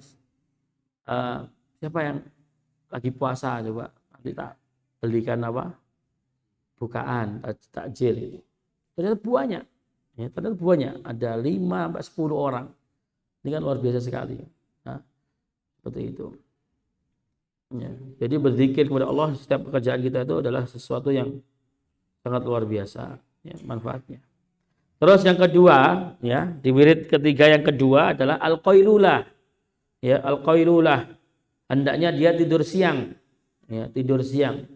siapa yang lagi puasa, coba nanti tak belikan bukaan takjil. Ternyata banyak, ya, ada 5-10 orang. Ini kan luar biasa sekali. Nah, seperti itu. Ya. Jadi berzikir kepada Allah setiap pekerjaan kita itu adalah sesuatu yang sangat luar biasa, ya, manfaatnya. Terus yang kedua, ya, di wirid ketiga yang kedua adalah al-qailulah. Ya, al-qailulah. Hendaknya dia tidur siang. Ya, tidur siang.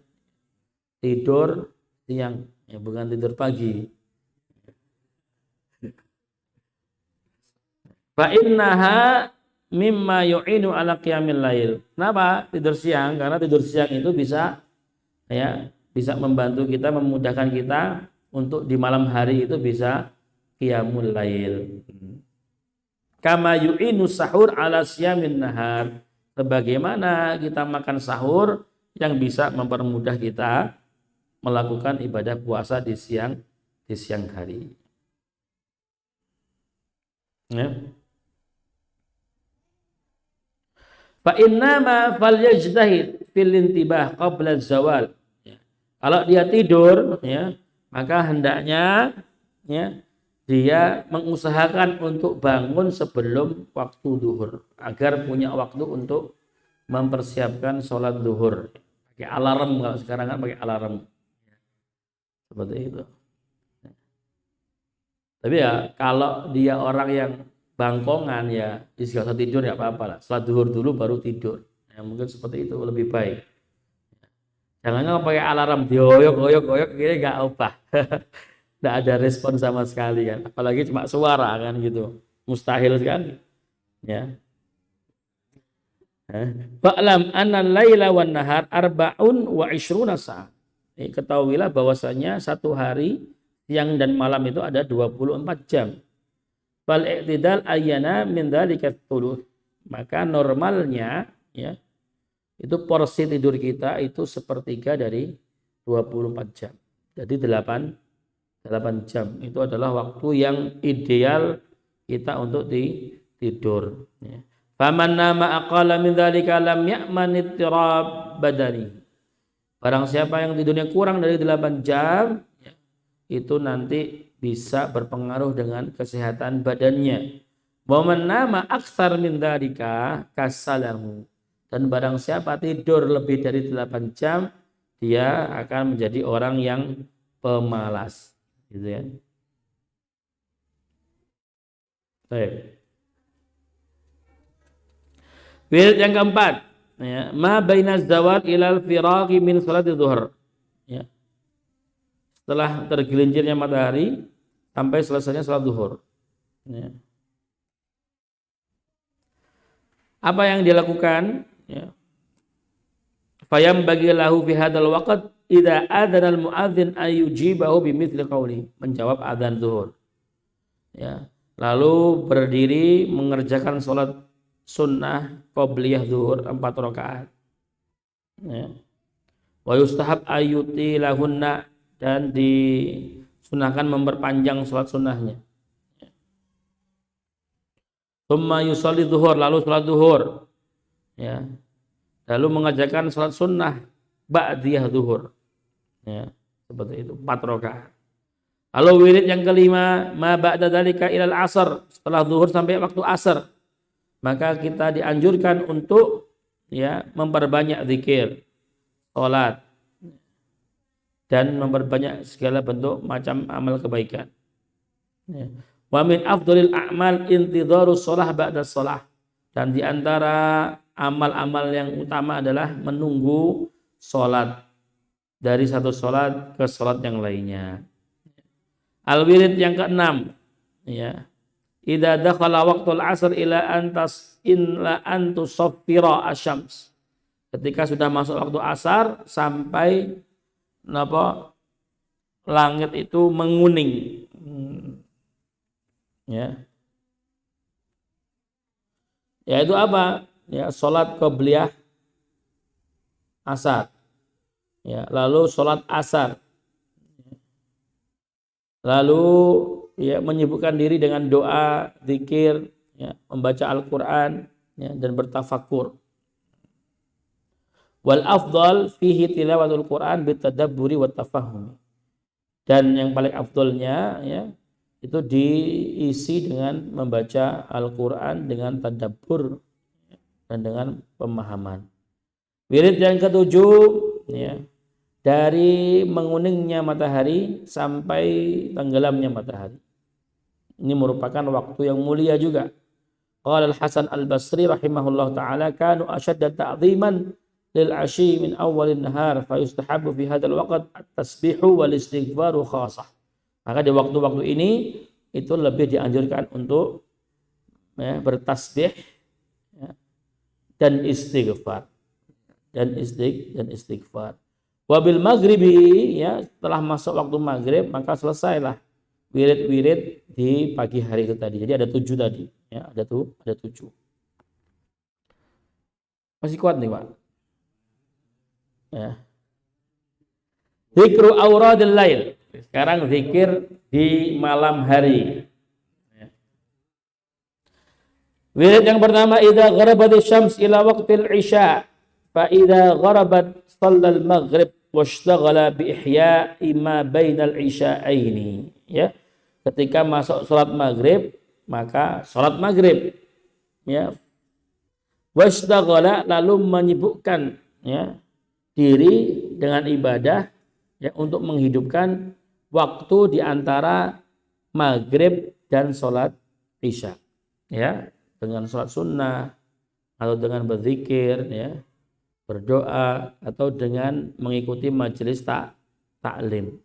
Tidur siang, ya, bukan tidur pagi. Fa innaha mimma yu'inu ala qiyamil lail. Kenapa tidur siang? Karena tidur siang itu bisa, ya, bisa membantu kita, memudahkan kita untuk di malam hari itu bisa qiyamul lail. Kama yu'inu sahur ala siyamin nahar. Sebagaimana kita makan sahur yang bisa mempermudah kita melakukan ibadah puasa di siang hari. Ya. Fa innama falyajtahid fil intibah qabla zawal. Ya. Kalau dia tidur, ya, maka hendaknya, ya, dia mengusahakan untuk bangun sebelum waktu zuhur agar punya waktu untuk mempersiapkan sholat zuhur. Pakai alarm, kalau sekarang kan pakai alarm. Seperti itu. Tapi ya kalau dia orang yang bangkongan, ya nggak usah tidur, ya apa-apa lah. Sholat zuhur dulu baru tidur. Ya, mungkin seperti itu lebih baik. Jangan pakai alarm dioyok, kira nggak apa. Nggak ada respon sama sekali kan. Apalagi cuma suara kan gitu. Mustahil sekali. Ya. Fa'lam anna laila wan nahar arba'un wa ishruna sa'ah. Ketahuilah bahwasanya satu hari, siang dan malam itu ada 24 jam. Fal i'tidal ayyana min dzalika thuluth. Maka normalnya, ya, itu porsi tidur kita itu sepertiga dari 24 jam. Jadi 8 jam itu adalah waktu yang ideal kita untuk tidur. Ya. Faman nama aqala min dzalika lam ya'man ittirab badani. Barang siapa yang tidurnya kurang dari 8 jam, ya, itu nanti bisa berpengaruh dengan kesehatan badannya. Wa man nama aktsar min dzalika kasalahu. Dan barang siapa tidur lebih dari 8 jam, dia akan menjadi orang yang pemalas, gitu ya. Baik. Wirid yang keempat, ya, ma bainaz zawal ilal firaghi min salat zuhur. Ya. Setelah tergelincirnya matahari sampai selesainya salat zuhur. Ya. Apa yang dilakukan? Ya. Fayam bagi lahu fi hadzal waqt idza adzana al muadzin ayujibahu bimithli qauli, menjawab adzan zuhur. Ya. Lalu berdiri mengerjakan salat sunnah qobliyah zuhur 4 rakaat. Ya. Wa yustahab ayuti lahunna, dan disunahkan memperpanjang salat sunnahnya. Tsumma yusalli zuhur, lalu salat zuhur. Ya. Lalu mengerjakan salat sunnah ba'diyah zuhur. Ya, seperti itu 4 rakaat. Lalu wirid yang kelima, ma ba'da dzalika ilal asar, setelah zuhur sampai waktu asar. Maka kita dianjurkan untuk, ya, memperbanyak zikir, salat, dan memperbanyak segala bentuk macam amal kebaikan. Ya. Wa min afdhalil a'mal intidharus shalah ba'da shalah. Dan di antara amal-amal yang utama adalah menunggu salat dari satu salat ke salat yang lainnya. Al-wirid yang keenam, ya. Idza dakhala waqtul asr ila antusaffira asyams. Ketika sudah masuk waktu asar sampai langit itu menguning. Ya. Yaitu apa? ya salat qobliyah asar, ya, lalu salat asar, lalu ya menyibukkan diri dengan doa, zikir, ya, membaca Al-Qur'an, ya, dan bertafakur. Wal afdal fihi tilawatul Qur'an bitadabburi wat tafahum. Dan yang paling afdalnya ya itu diisi dengan membaca Al-Qur'an dengan tadabbur dan dengan pemahaman. Wirid yang ketujuh ya, dari menguningnya matahari sampai tenggelamnya matahari. Ini merupakan waktu yang mulia juga. Qala Al-Hasan Al-Basri rahimahullah taala kanu ashadda ta'dhiman lil ashi min awalin nahar fa yustahabbu fi hadzal waqt at-tasbihu wal istighfaru khassah. Maka di waktu-waktu ini itu lebih dianjurkan untuk ya, bertasbih ya, dan istighfar dan istighfar. Wabil maghribi ya, setelah masuk waktu maghrib maka selesailah wirid-wirid di pagi hari itu tadi. Jadi ada 7 tadi ya, ada 7. Masih kuat nih, Pak. Ya. Zikru auradil lail. Sekarang zikir di malam hari. Ya. Wirid yang pertama idza gharabatis syams ila waqtil isya fa idza gharabat shallal maghrib washtaghala bi ihya'i ma bainal isya'aini. Ya. Ketika masuk salat maghrib maka salat maghrib ya. Washtaghala lalu menyibukkan ya diri dengan ibadah ya untuk menghidupkan waktu di antara maghrib dan sholat isya ya, dengan sholat sunnah atau dengan berzikir ya, berdoa atau dengan mengikuti majelis taklim.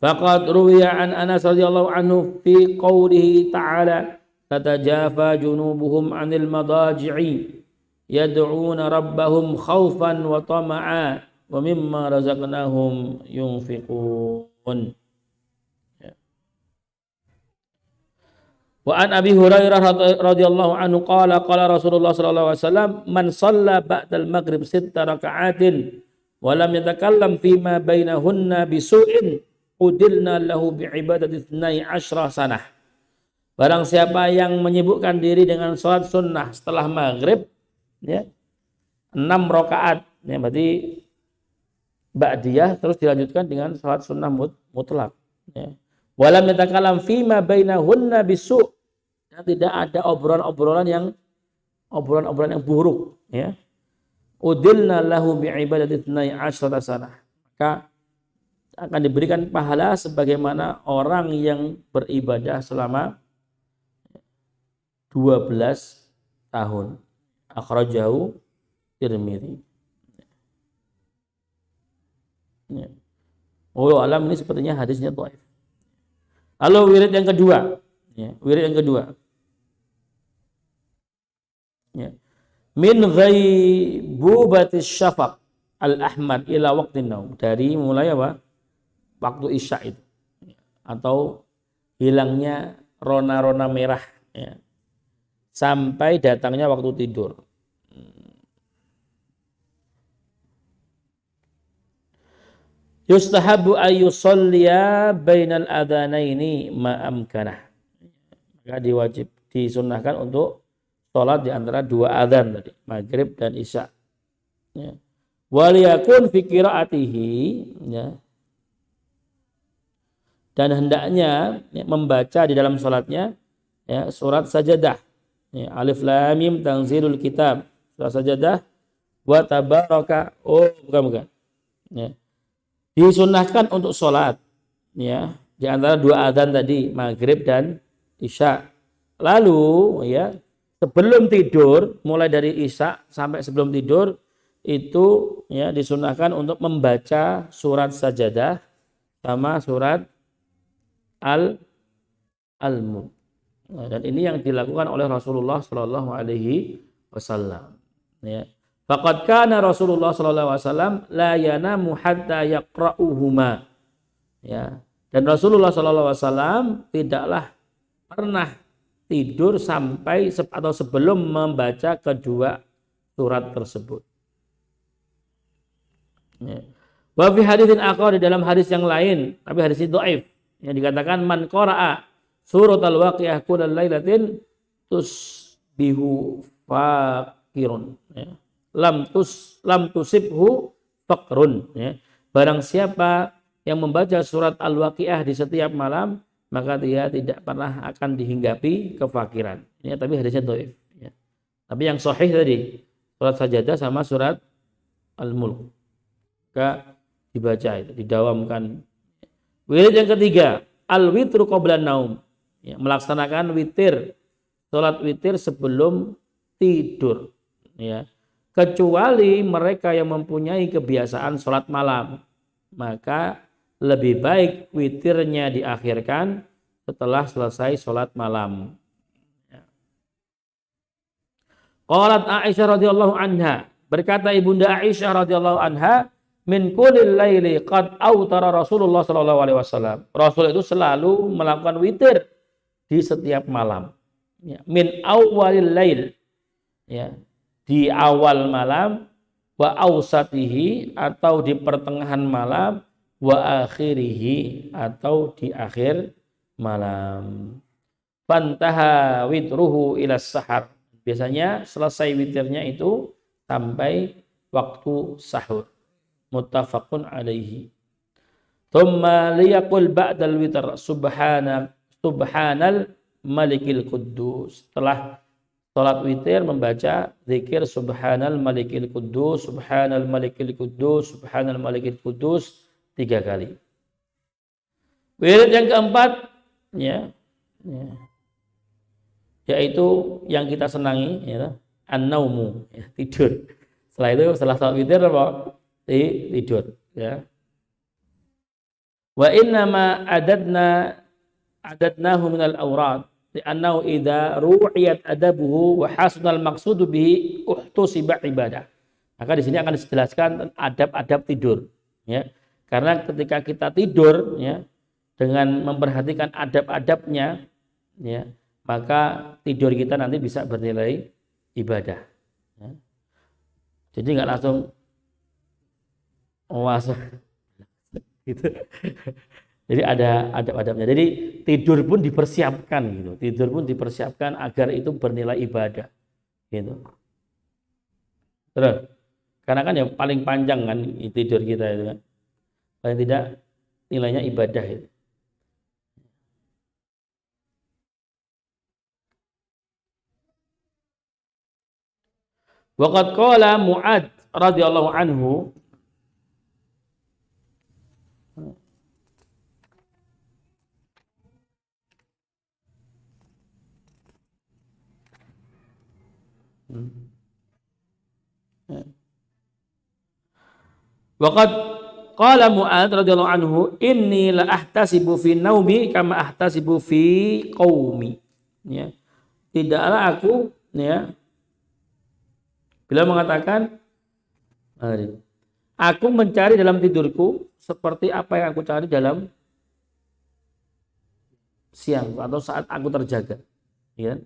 Faqad ruwiya an Anas radhiyallahu anhu fi qoulihi ta'ala tatajafa junubuhum 'anil madaji'i yad'una rabbahum khaufan wa tama'a wa mimma razaqnahum yunfiqun. Wa an Abi Hurairah radhiyallahu anhu qala qala Rasulullah sallallahu alaihi wasallam man shalla ba'dal maghrib 6 raka'atin wa lam yatakallam fima bainahunna bisu'in udilna lahu bi'ibadati 12 sanah. Barang siapa yang menyibukkan diri dengan salat sunnah setelah maghrib ya 6 rakaat ya, berarti ba'diyah terus dilanjutkan dengan salat sunnah mutlak ya. Walam yatakalam fima bainahunna bisu', ya, tidak ada obrolan-obrolan yang buruk ya. Udilna lahu bi'ibadati 12 sanah, maka akan diberikan pahala sebagaimana orang yang beribadah selama 12 tahun. Akhrajahu Tirmidzi. Ya. Wallahu alam, ini sepertinya hadisnya dhaif. Lalu wirid yang kedua, ya, wirid yang kedua. Ya. Min ghaibubatis syafaq al-ahmar ila waqtin naum. Dari mulai apa? Waktu isya itu. Atau hilangnya rona-rona merah ya, sampai datangnya waktu tidur. Yustahabu ayyusalliya bainal adhanaini ma'amkanah. Maka disunnahkan untuk sholat di antara 2 adzan tadi, maghrib dan isya. Ya. Waliyakun fi qiraatihi ya. Dan hendaknya ya, membaca di dalam sholatnya ya, surat sajadah. Ya, alif lam mim tanzilul kitab, surat sajadah, wa tabaraka, oh bukan. Ya. Disunnahkan untuk sholat ya di antara 2 adzan tadi, maghrib dan isya. Lalu ya sebelum tidur, mulai dari isya sampai sebelum tidur itu ya disunnahkan untuk membaca surat sajadah sama surat al-mulk. Nah, dan ini yang dilakukan oleh Rasulullah Shallallahu Alaihi Wasallam. Ya. Faqad kana Rasulullah Shallallahu Alaihi Wasallam la yanamu hatta yaqra'uhuma. Ya. Dan Rasulullah Shallallahu Alaihi Wasallam tidaklah pernah tidur sampai atau sebelum membaca kedua surat tersebut. Ya. Wa fi haditsin akhar, di dalam hadis yang lain, tapi hadis itu dhaif, yang dikatakan man qara'a surat al-waqiah kullal lailatin tusbihu faqirun, ya. Lam tusibhu faqrun, ya. Barang siapa yang membaca surat al-waqiah di setiap malam, maka dia tidak pernah akan dihinggapi kefakiran. Ya, tapi hadisnya dhaif, ya. Tapi yang sahih tadi surat sajadah sama surat al-mulk, maka dibaca itu, didawamkan. Wirid yang ketiga, al-witru qabla naum, ya, melaksanakan witir, salat witir sebelum tidur, ya. Kecuali mereka yang mempunyai kebiasaan salat malam, maka lebih baik witirnya diakhirkan setelah selesai salat malam. Qalat Aisyah radhiyallahu anha, berkata ibunda Aisyah radhiyallahu anha, min kulil laili qad autara Rasulullah sallallahu alaihi wasallam. Rasul itu selalu melakukan witir di setiap malam. Ya, min awalil lail, ya, di awal malam, wa ausatihi atau di pertengahan malam, wa akhirihi atau di akhir malam. Fantaha witruhu ila sahar. Biasanya selesai witirnya itu sampai waktu sahur. Muttafaqun alaihi. Thumma liyaqul ba'dal witr subhanal malikil quddus. Setelah salat witir membaca zikir subhanal malikil quddus, subhanal malikil quddus, subhanal malikil quddus 3 kali. Wirid yang keempat, ya, yaitu yang kita senangi, ya, an-naumu, ya, tidur. Setelah itu, setelah salat witir apa? Tidur, ya. Wa innama adadnahu minal awrad li'annahu idza ru'iyat adabuhu wa hasunal maqsudu bihi uhtusiba ibadah. Maka di sini akan dijelaskan adab-adab tidur, ya. Karena ketika kita tidur, ya, dengan memperhatikan adab-adabnya, ya, maka tidur kita nanti bisa bernilai ibadah, ya. Jadi nggak langsung puasa gitu. Jadi ada adab-adabnya. Jadi tidur pun dipersiapkan gitu. Tidur pun dipersiapkan agar itu bernilai ibadah gitu. Terus karena kan yang paling panjang kan tidur kita itu kan. Paling tidak nilainya ibadah itu. Waqad qala Mu'ad radhiyallahu anhu, waqad qala Mu'ad radhiyallahu anhu, inni la ahtasibu fi naumi kama ahtasibu fi qaumi. Ya. Tidaklah aku, ya, bila mengatakan aku mencari dalam tidurku seperti apa yang aku cari dalam siang atau saat aku terjaga, ya.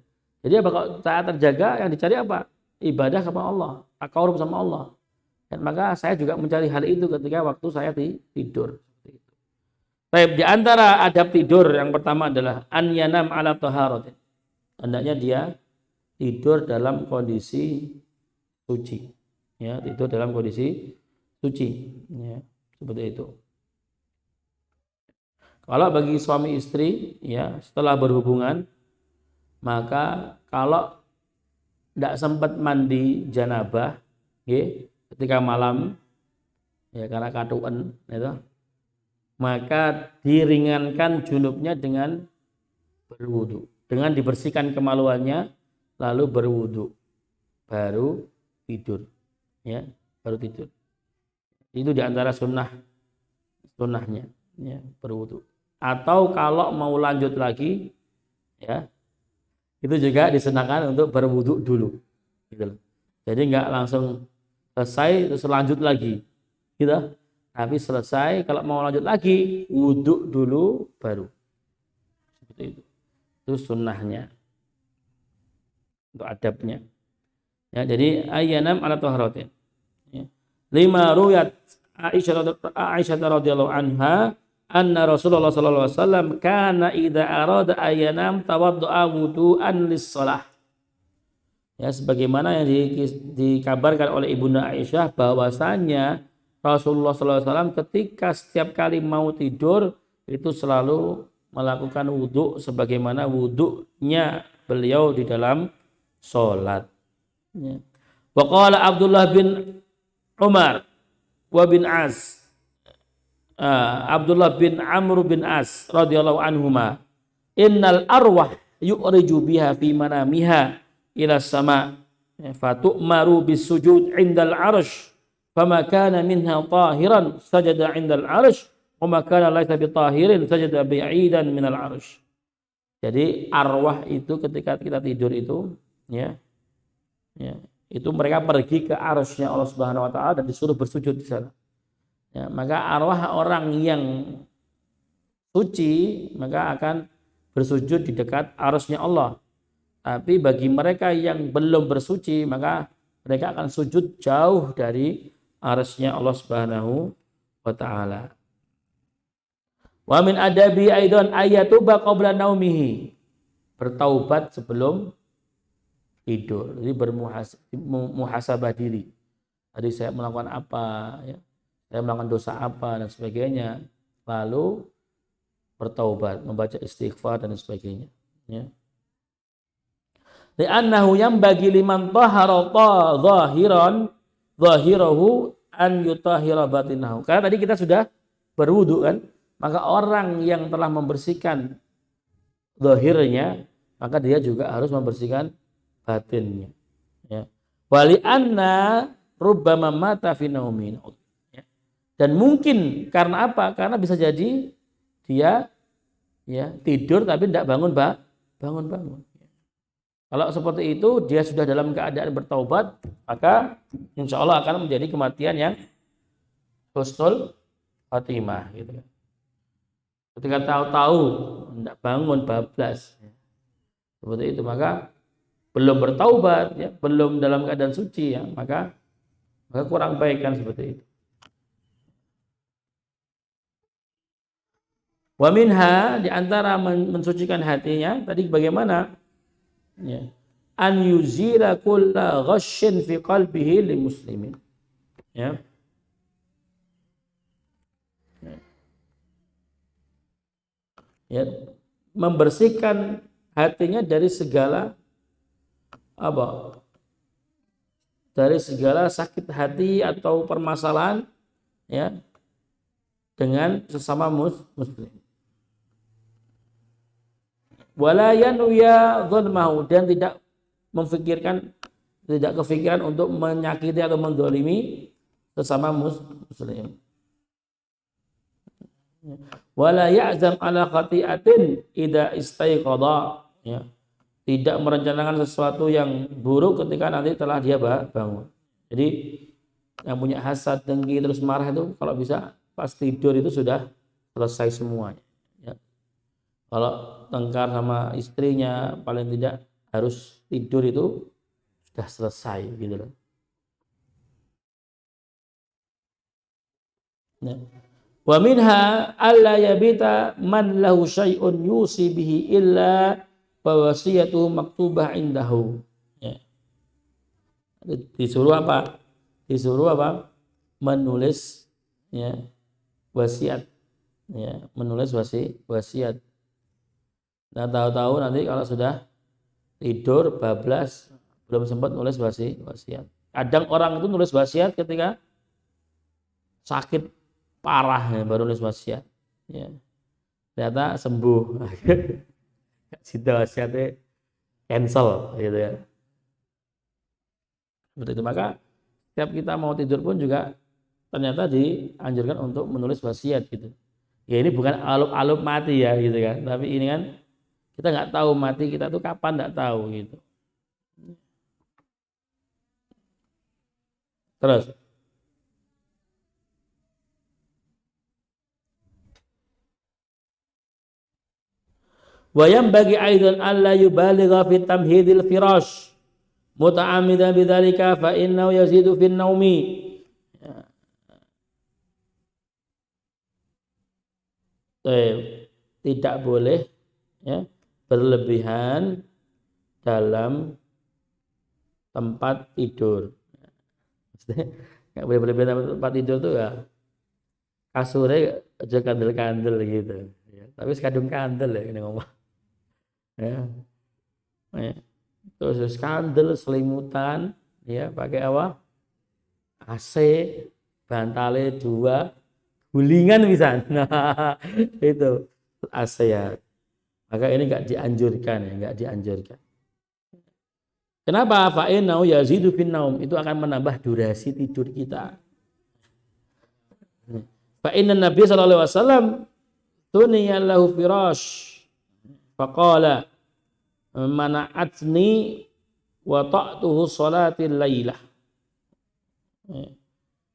Jadi apa, kalau saat terjaga yang dicari apa? Ibadah sama Allah, taqarrub sama Allah. Dan maka saya juga mencari hal itu ketika waktu saya tidur. Baik, di antara adab tidur yang pertama adalah an yanam ala taharatin. Hendaknya dia tidur dalam kondisi suci, ya, tidur dalam kondisi suci, ya, seperti itu. Kalau bagi suami istri, ya, setelah berhubungan, maka kalau tidak sempat mandi janabah, ya, ketika malam, ya, karena katuan, itu, maka diringankan junubnya dengan berwudu, dengan dibersihkan kemaluannya, lalu berwudu, baru tidur, ya, baru tidur. Itu diantara sunnahnya, ya, berwudu. Atau kalau mau lanjut lagi, ya, itu juga disunahkan untuk berwudu dulu, gitu. Jadi nggak langsung selesai terus lanjut lagi, gitu. Tapi selesai, kalau mau lanjut lagi, wudu dulu baru, seperti itu. Itu sunnahnya. untuk adabnya. Ya, jadi ayyanam ala taharatin. Ya. 5 ruwayat Aisyah radhiyallahu anha anna Rasulullah sallallahu alaihi wasallam kana idza arada ayyanam tawaddaa wudu'an lis-shalah. Ya, sebagaimana yang dikabarkan oleh Ibunda Aisyah bahwasanya Rasulullah SAW ketika setiap kali mau tidur itu selalu melakukan wudhu sebagaimana wudhunya beliau di dalam sholat. Ya. Wa qala Abdullah bin Umar wa bin As, Abdullah bin Amr bin As radhiyallahu anhuma, innal arwah yu'riju biha fi manamiha ila sama fatu'maru bis sujud 'indal 'arsy fama kana minha tahiran sajada 'indal 'arsy wa ma kana laysa bitahirin sajada ba'idan minal 'arsy. Jadi arwah itu ketika kita tidur itu ya itu mereka pergi ke arsy-nya Allah Subhanahu wa taala dan disuruh bersujud di sana. Ya, maka arwah orang yang suci maka akan bersujud di dekat arsy-nya Allah. Tapi bagi mereka yang belum bersuci maka mereka akan sujud jauh dari arsy-nya Allah Subhanahu wa taala. Wa min adabi aidan ayatuba qabla naumihi. Bertaubat sebelum tidur. Jadi bermuhasabah diri. Tadi saya melakukan apa ya? Saya melakukan dosa apa dan sebagainya. Lalu bertaubat, membaca istighfar dan sebagainya, ya. Li'annahu yanbaghi liman tahara zahirahu an yutahhira batinahu. Karena tadi kita sudah berwudu kan, maka orang yang telah membersihkan zahirnya, maka dia juga harus membersihkan batinnya. Ya. Wali anna rubbama mata fi naumin. Ya. Dan mungkin karena apa? Karena bisa jadi dia ya tidur tapi tidak bangun. Kalau seperti itu dia sudah dalam keadaan bertaubat, maka insya Allah akan menjadi kematian yang husnul khatimah gitu. Ketika tahu-tahu tidak bangun bablas seperti itu, maka belum bertaubat ya, belum dalam keadaan suci ya, maka kurang baik kan seperti itu. Wa minha, di antara mensucikan hatinya tadi bagaimana? Ya. An yuzila kulla ghasyin fi qalbihi li muslimin. Ya. Ya. Membersihkan hatinya dari segala apa? Dari segala sakit hati atau permasalahan ya dengan sesama muslim. Wala yanuya dzulmahu, dan tidak kefikiran untuk menyakiti atau menzalimi sesama muslim. Wala ya'zam ala khati'atin idza istaiqadha, ya. Tidak merencanakan sesuatu yang buruk ketika nanti telah dia bangun. Jadi yang punya hasad, dengki, terus marah itu kalau bisa pas tidur itu sudah selesai semuanya. Kalau tengkar sama istrinya paling tidak harus tidur itu sudah selesai gitu loh. Nah. Wa minha alla yabita man lahu syai'un yusi bihi illa wa wasiyatuhu maktubah indahu. Ya. Disuruh apa? Menulis ya wasiat. Ya, menulis wasiat. Nah, tahu-tahu nanti kalau sudah tidur bablas belum sempat nulis wasiat. Kadang orang itu nulis wasiat ketika sakit parah ya, baru nulis wasiat. Ya. Ternyata sembuh. Sudah wasiatnya cancel gitu ya. Seperti itu, maka setiap kita mau tidur pun juga ternyata dianjurkan untuk menulis wasiat gitu. Ya ini bukan alup-alup mati ya gitu kan, tapi ini kan kita nggak tahu mati kita tuh kapan, nggak tahu gitu. Terus wayam bagi aidan alla yubaligha fi tamhidil firash muta'ammidan bidzalika fa innahu yazidu fin naumi. Tidak boleh ya, berlebihan dalam tempat tidur. Maksudnya nggak boleh berlebihan dalam tempat tidur tuh ya kasurnya aja kandel-kandel gitu. Ya, tapi sekadung kandel ya ini ngomong. Ya. Ya. Terus kandel selimutan ya pakai apa? AC, bantalnya 2, gulingan bisa. Nah, itu AC ya. Maka ini enggak dianjurkan ya, enggak dianjurkan. Kenapa? Fa innahu yazidu fin naum, itu akan menambah durasi tidur kita. Fa inna Nabi sallallahu alaihi wasallam tuniya lahu firash. Faqala mana'atni wa ta'tuhu salatil lailah.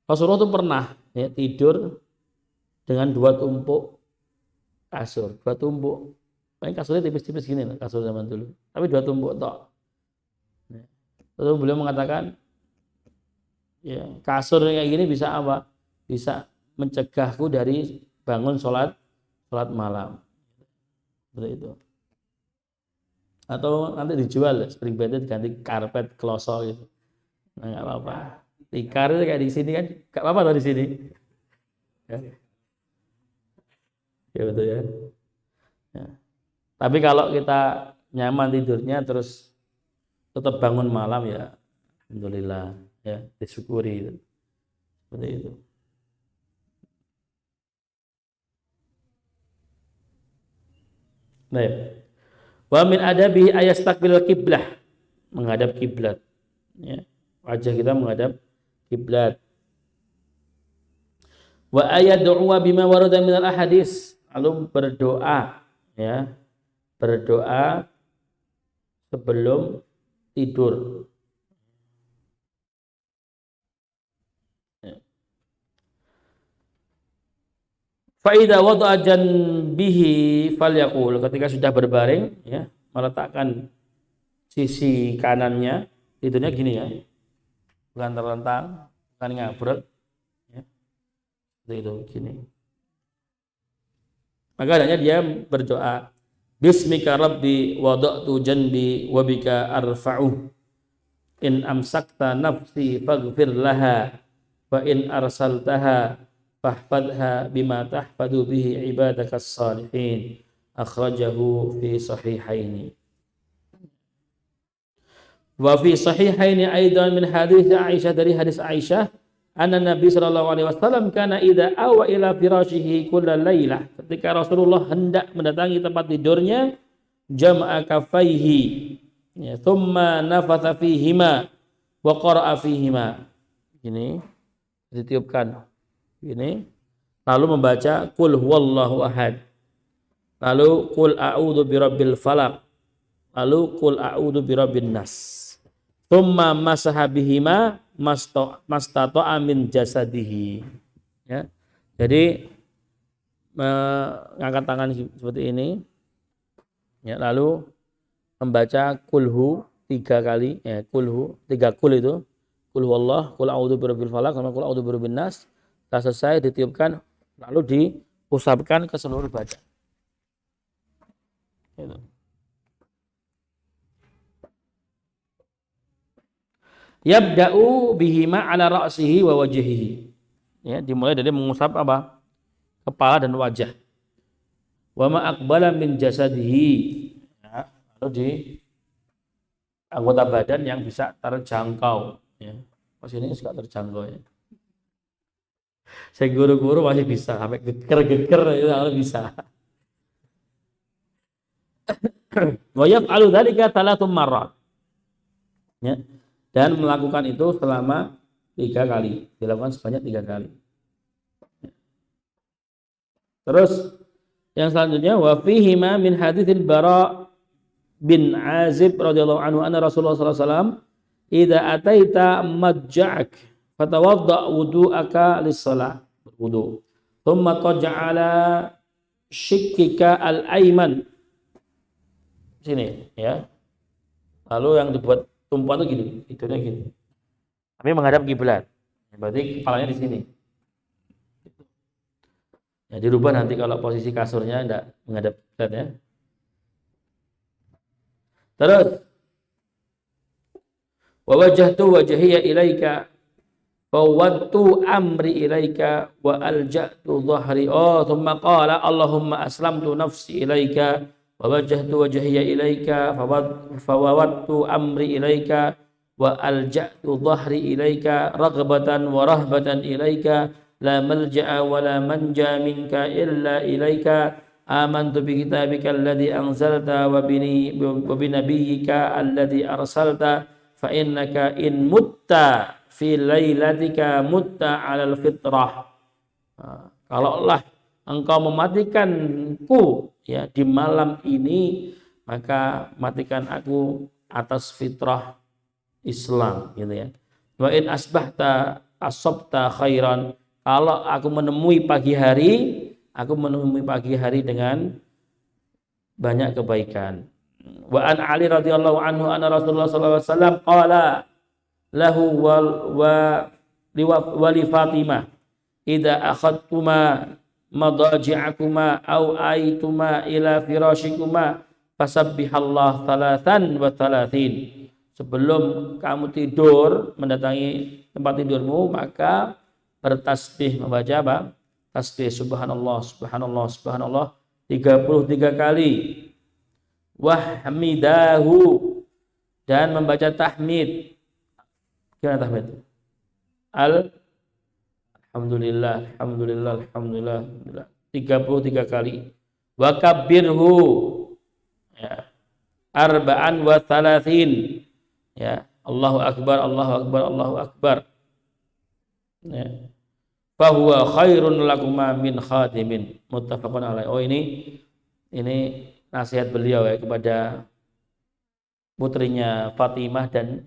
Rasulullah itu pernah ya, tidur dengan 2 tumpuk kasur, 2 tumpuk. Paling kasurnya tipis-tipis gini kasur zaman dulu. Tapi 2 tumpuk tok. Lalu beliau mengatakan, ya, kasur kayak gini bisa apa? Bisa mencegahku dari bangun sholat malam. Seperti itu. Atau nanti dijual spring bednya diganti karpet kloso gitu. Nah, nggak apa-apa. Tikar itu kayak di sini kan, nggak apa-apa tuh di sini. Ya. Ya betul ya. Ya. Tapi kalau kita nyaman tidurnya terus tetap bangun malam ya, alhamdulillah ya, disyukuri. Seperti itu. Baik. Wa min adabi ayastaqbil qiblah, menghadap kiblat. Ya. Wajah kita menghadap kiblat. Wa ayad'u bima warada minal ahadits, lalu berdoa ya. Berdoa sebelum tidur. Fa idza wada'a janbihi falyaqul, ketika sudah berbaring ya, meletakkan sisi kanannya, tidurnya gini ya. Bukan terlentang, bukan ngabrek ya. Itu gini. Maka adanya dia berdoa, bismika rabbi wada'tu janbi wa bika arfa'u, in amsakta nafsi faghfir laha wa in arsaltaha fahfadha bima tahfadu bihi ibadakas salihin, akhrajahu fi sahihaini. Wa fi sahihaini aidan min hadits Aisyah, dari hadis Aisyah, anna Nabi sallallahu alaihi wasallam kana idza awa ila firashihi kullal lailah, ketika Rasulullah hendak mendatangi tempat tidurnya, jama'a kaffaihi ya, thumma nafatha fihima wa qara'a fihima, ini ditiupkan ini, lalu membaca qul huwallahu ahad, lalu qul a'udzu birabbil falaq, lalu qul a'udzu birabbin nas, thumma masaha bihima mastata'a min jasadihi ya. Jadi mengangkat tangan seperti ini ya, lalu membaca kulhu 3 kali ya, kulhu 3 kul itu, kul huwallah, kul a'udzu birabbil falaq, sama kul a'udzu birabbin nas. Setelah selesai ditiupkan, lalu diusapkan ke seluruh badan gitu. Yabda'u bihima ala ra'sihi wa wajhihi ya, dimulai dari mengusap apa? Kepala dan wajah. Wa ma aqbala min jasadihi ya, lalu di anggota badan yang bisa terjangkau ya. Pas ini suka terjangkau ya. Saya guru-guru masih bisa sampai geger-geger itu bisa. Wa yaf'alu dzalika 3 marrat ya. Dan melakukan itu selama 3 kali, dilakukan sebanyak 3 kali. Terus yang selanjutnya, wa fihi ma min haditsil Bara bin Azib radhiyallahu anhu anna Rasulullah sallallahu alaihi wasallam idza ataita madja'ak fatawadda wudu'aka lis-shalah, wudu, thumma taj'ala shikkika al-ayman, sini ya. Lalu yang dibuat tumpuan tuh gini, tidurnya gini. Tapi menghadap kiblat. Berarti kepalanya di sini. Ya, dirubah nanti kalau posisi kasurnya enggak menghadap kiblat ya. Terus wa wajjahtu wajhiya ilaika fawwadtu amri ilaika wa alja'tu dhahri. Oh, thumma qala Allahumma aslamtu nafsi ilaika wa wajjahtu wajhiya ilaika fawwadtu amri ilaika wa alja'tu dhahri ilaika raghbatan wa rahbatan ilaika la malja'a wa la manja minka illa ilaika amantu bi kitabika alladhi anzalta wa bi nabiyyika alladhi arsalta fa innaka in mutta fi lailatika mutta 'alal fitrah. Kalau Allah engkau mematikanku ya di malam ini, maka matikan aku atas fitrah Islam gitu ya. Wa in asbahta asabta khairan. Kalau aku menemui pagi hari dengan banyak kebaikan. Wa an Ali radhiyallahu anhu anna Rasulullah sallallahu alaihi wasallam qala lahu wa li Fatimah idza akhadtuma madaji'akuma aw aituma ila firashikuma fasabbihallah thalathan wa thalathin. Sebelum kamu tidur mendatangi tempat tidurmu, maka bertasbih, membaca apa? Tasbih subhanallah subhanallah subhanallah 33 kali. Wahmidahu, dan membaca tahmid. Gimana tahmid? Alhamdulillah, alhamdulillah, alhamdulillah, alhamdulillah. 33 kali. Wa kabbirhu, ya. Arba'an wa thalathin. Ya, Allahu akbar, Allahu akbar, Allahu akbar. Ya. Fahuwa khairun lakuma min khadimin. Muttafaqun alaih. Oh, ini nasihat beliau ya kepada putrinya Fatimah dan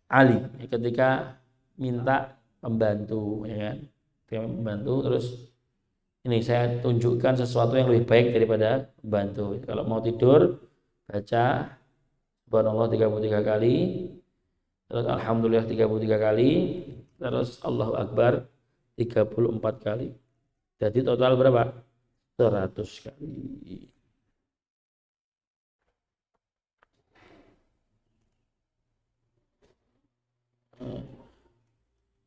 Ali ketika minta pembantu, ya kan? Dia membantu, terus ini saya tunjukkan sesuatu yang lebih baik daripada pembantu. Kalau mau tidur baca subhanallah 33 kali, terus alhamdulillah 33 kali, terus Allahu akbar 34 kali. Jadi total berapa? 100 kali.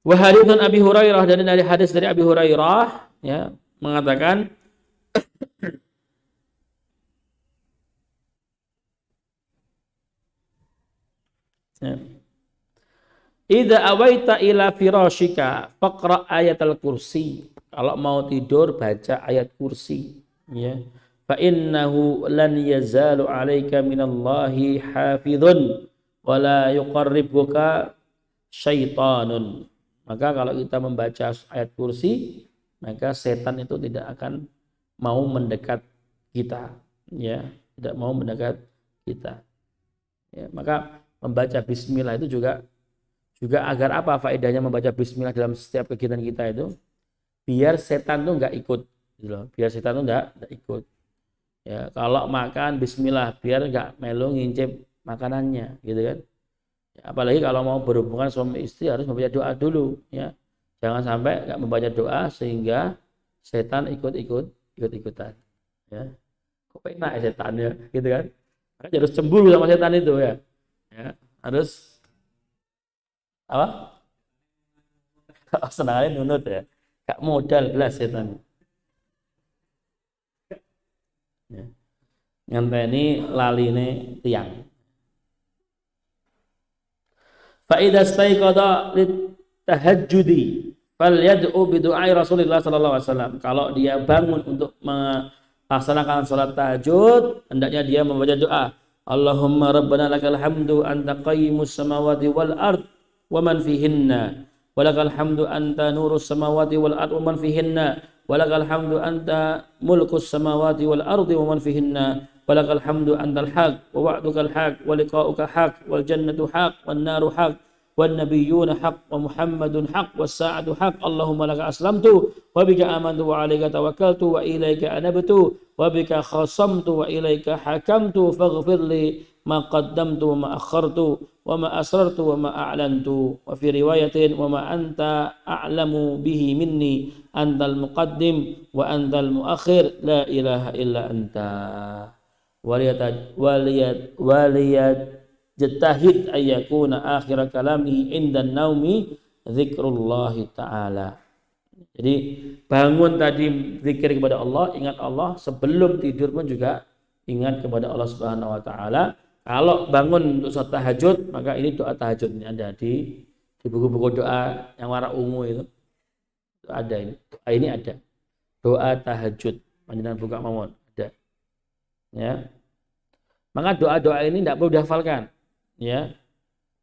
Wa haditsun Abi Hurairah, dan dari hadis dari Abi Hurairah ya mengatakan ya, idza awaita ila firashika faqra ayatal kursi. Kalau mau tidur baca ayat kursi ya. Fa innahu lan yazalu 'alaika minallahi hafizun wa la yuqarribuka syaitanun. Maka kalau kita membaca ayat kursi, maka setan itu tidak akan mau mendekat kita ya, tidak mau mendekat kita. Ya, maka membaca bismillah itu juga agar apa faedahnya membaca bismillah dalam setiap kegiatan kita itu? Biar setan tuh nggak ikut, gitu loh. Biar setan tuh nggak ikut. Ya, kalau makan bismillah, biar nggak melu ngincip makanannya, gitu kan? Ya, apalagi kalau mau berhubungan suami istri harus membaca doa dulu, ya. Jangan sampai nggak membaca doa sehingga setan ikut-ikutan, ya. Kok enak ya setannya, gitu kan? Makanya harus cemburu sama setan itu ya. Ya, harus apa? Senangnya nunut ya. Gak modal belas setan. Ya. Ngenteni laline tiang. Fa idza staiqadha litahajjudi falyad'u bi du'ai Rasulullah sallallahu alaihi wasallam. Kalau dia bangun untuk melaksanakan salat tahajud, hendaknya dia membaca doa. Allahumma rabbana lakal hamdu anta qayyimus samawati wal ard wa man fihinna. Walakal hamdu anta nurus samawati wal ardi wa man fihinna. Walakal hamdu anta mulkus samawati wal ardi wa man fihinna. Walakal hamdu antal haq wa wa'dukal haq wa liqa'uka haq wal jannatu haq wan naru haq wan nabiyyuna haq wa muhammadun haq was sa'atu haq. Allahumma laka aslamtu wa bika amantu wa 'alaika tawakkaltu wa ilaika anabtu wa bika khasamtu wa ilaika hakamtu faghfirli ma qaddamtu wa ma akhartu wa ma asrartu wa ma a'lantu wa fi riwayatin wa ma anta a'lamu bihi minni antal muqaddim wa antal muakhir la ilaha illa anta waliyat jatahid ayyakuna akhir kalami indan naumi zikrullahi ta'ala. Jadi bangun tadi zikir kepada Allah, ingat Allah, sebelum tidur pun juga ingat kepada Allah Subhanahu wa taala. Kalau bangun untuk sholat tahajud, maka ini doa tahajud ini ada di buku-buku doa yang warna ungu itu ada ini. Doa ini ada. Doa tahajud panjenengan buka mawon ada. Ya. Maka doa-doa ini tidak perlu dihafalkan. Ya.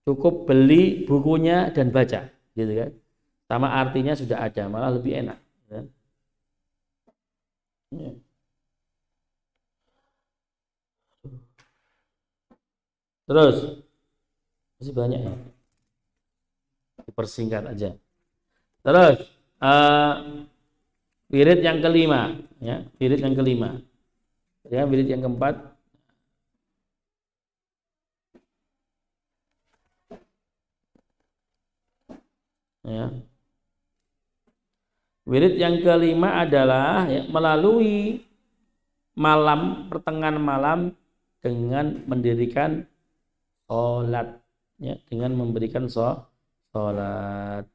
Cukup beli bukunya dan baca, gitu kan. Sama artinya sudah ada, malah lebih enak. Ya. Ya. Terus masih banyak ya. Dipersingkat aja. Terus wirid yang kelima, ya, wirid yang kelima. Ya, wirid yang keempat. Ya. Wirid yang kelima adalah ya, melalui malam, pertengahan malam dengan mendirikan sholat, ya, dengan memberikan sholat.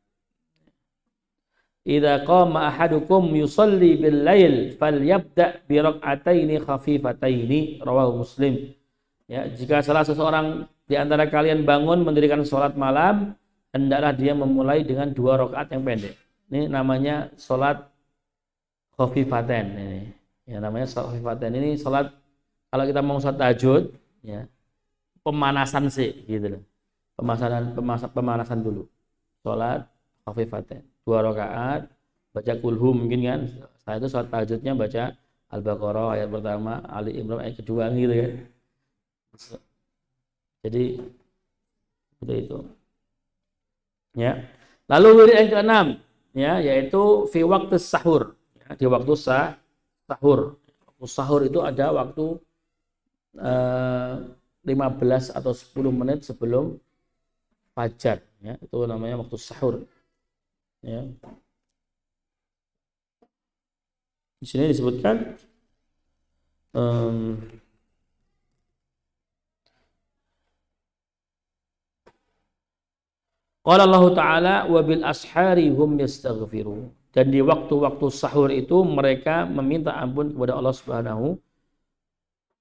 Idza qama ahadukum yusalli bil lail falyabda bi rak'ataini khafifataini rawahu Muslim. Ya, jika salah seseorang di antara kalian bangun mendirikan sholat malam, hendaklah dia memulai dengan 2 rakaat yang pendek. Ini namanya sholat khafifatain ini. Ya, namanya sholat khafifatain ini sholat kalau kita mau sholat tahajud, ya, pemanasan sih, gitu loh. Pemanasan dulu. Sholat khafifatain. 2 rakaat, baca kulhu mungkin kan. Setelah itu sholat tahajudnya baca Al-Baqarah ayat pertama, Ali Imran ayat kedua gitu kan. Jadi seperti itu. Ya. Lalu wirid yang ke-6, ya, yaitu fi waktu sahur, ya, di waktu sahur. Waktu sahur itu ada waktu 15 atau 10 menit sebelum fajar, ya, itu namanya waktu sahur. Ya. Di sini disebutkan qala Allah Ta'ala wa bil ashari hum yastaghfirun. Dan di waktu-waktu sahur itu mereka meminta ampun kepada Allah Subhanahu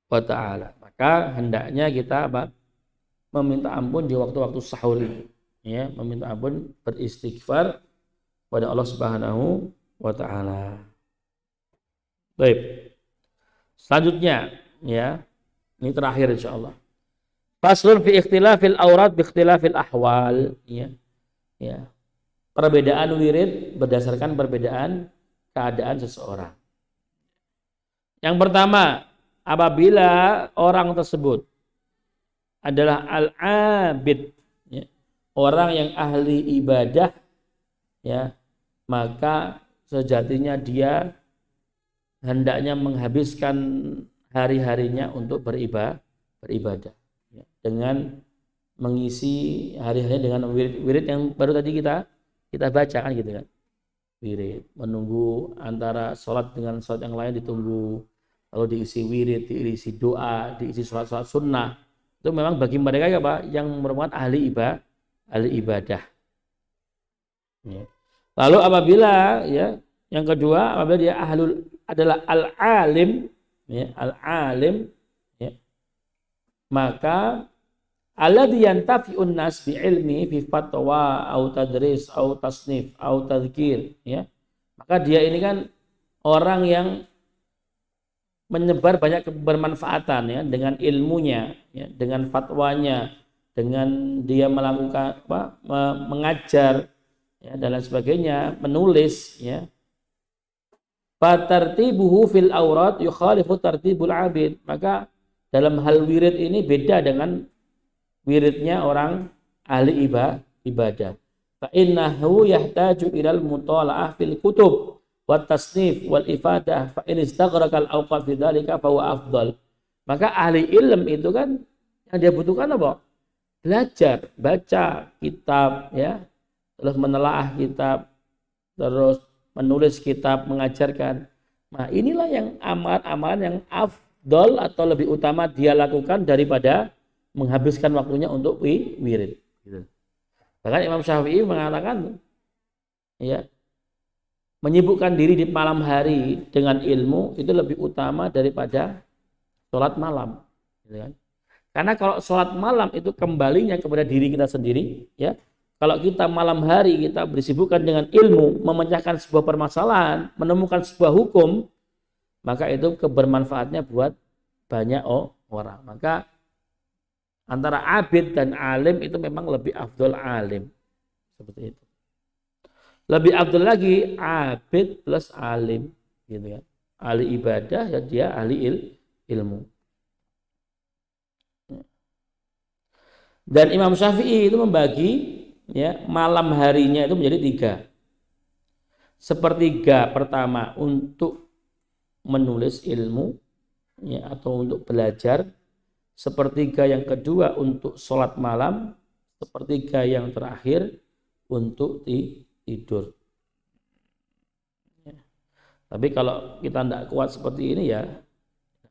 wa Ta'ala. Maka hendaknya kita meminta ampun di waktu-waktu sahur ini, ya, meminta ampun, beristighfar kepada Allah Subhanahu wa Ta'ala. Baik. Selanjutnya, ya, ini terakhir insyaallah. Faslun fi ikhtilafil awrad bi ikhtilafil ahwal, ya. Ya. Perbedaan wirid berdasarkan perbedaan keadaan seseorang. Yang pertama, apabila orang tersebut adalah al-abid, ya, orang yang ahli ibadah, ya, maka sejatinya dia hendaknya menghabiskan hari-harinya untuk beribadah, ya, dengan mengisi hari-harinya dengan wirid yang baru tadi kita baca kan, gitu kan. Wirid, menunggu antara sholat dengan sholat yang lain ditunggu, lalu diisi wirid, diisi doa, diisi sholat-sholat sunnah. Itu memang bagi mereka ya Pak, yang merupakan ahli ibadah. Ya. Lalu apabila, ya, yang kedua, apabila dia adalah al-alim, ya, al-alim, ya, maka alladzi yantafi'un nas bi ilmi fi fatwa au tadris au tasnif au tadzkir, ya. Maka dia ini kan orang yang menyebar banyak kebermanfaatan, ya, dengan ilmunya, ya, dengan fatwanya, dengan dia melakukan mengajar, ya, dan lain sebagainya, menulis, ya. Fatartibuhu fil awrat yukhalifu tartibul abid. Maka dalam hal wirid ini beda dengan wiridnya orang ahli ibadah. Fa innahu yahtaju ilal mutala'ah fil kutub wat tasnif wal ifadah fa in istaghraqal awqat fi dzalika fa huwa afdal. Maka ahli ilm itu kan Yang dia butuhkan apa? Belajar, baca kitab, ya, terus menelaah kitab, terus menulis kitab, mengajarkan. Nah, inilah yang amalan-amalan yang afdol atau lebih utama dia lakukan daripada menghabiskan waktunya untuk wirid. Gitu. Bahkan Imam Syafi'i mengatakan, ya, menyibukkan diri di malam hari dengan ilmu itu lebih utama daripada sholat malam. Gitu kan? Karena kalau sholat malam itu kembalinya kepada diri kita sendiri, ya. Kalau kita malam hari kita bersibukkan dengan ilmu, memecahkan sebuah permasalahan, menemukan sebuah hukum, maka itu kebermanfaatnya buat banyak orang. Maka antara abid dan alim itu memang lebih afdol alim. Seperti itu. Lebih afdol lagi abid plus alim, gitu kan. Ahli ibadah ya dia ahli ilmu. Dan Imam Syafi'i itu membagi, ya, malam harinya itu menjadi 3. Sepertiga pertama untuk menulis ilmu, ya, atau untuk belajar. Sepertiga yang kedua untuk sholat malam. Sepertiga yang terakhir untuk tidur. Ya. Tapi kalau kita tidak kuat seperti ini ya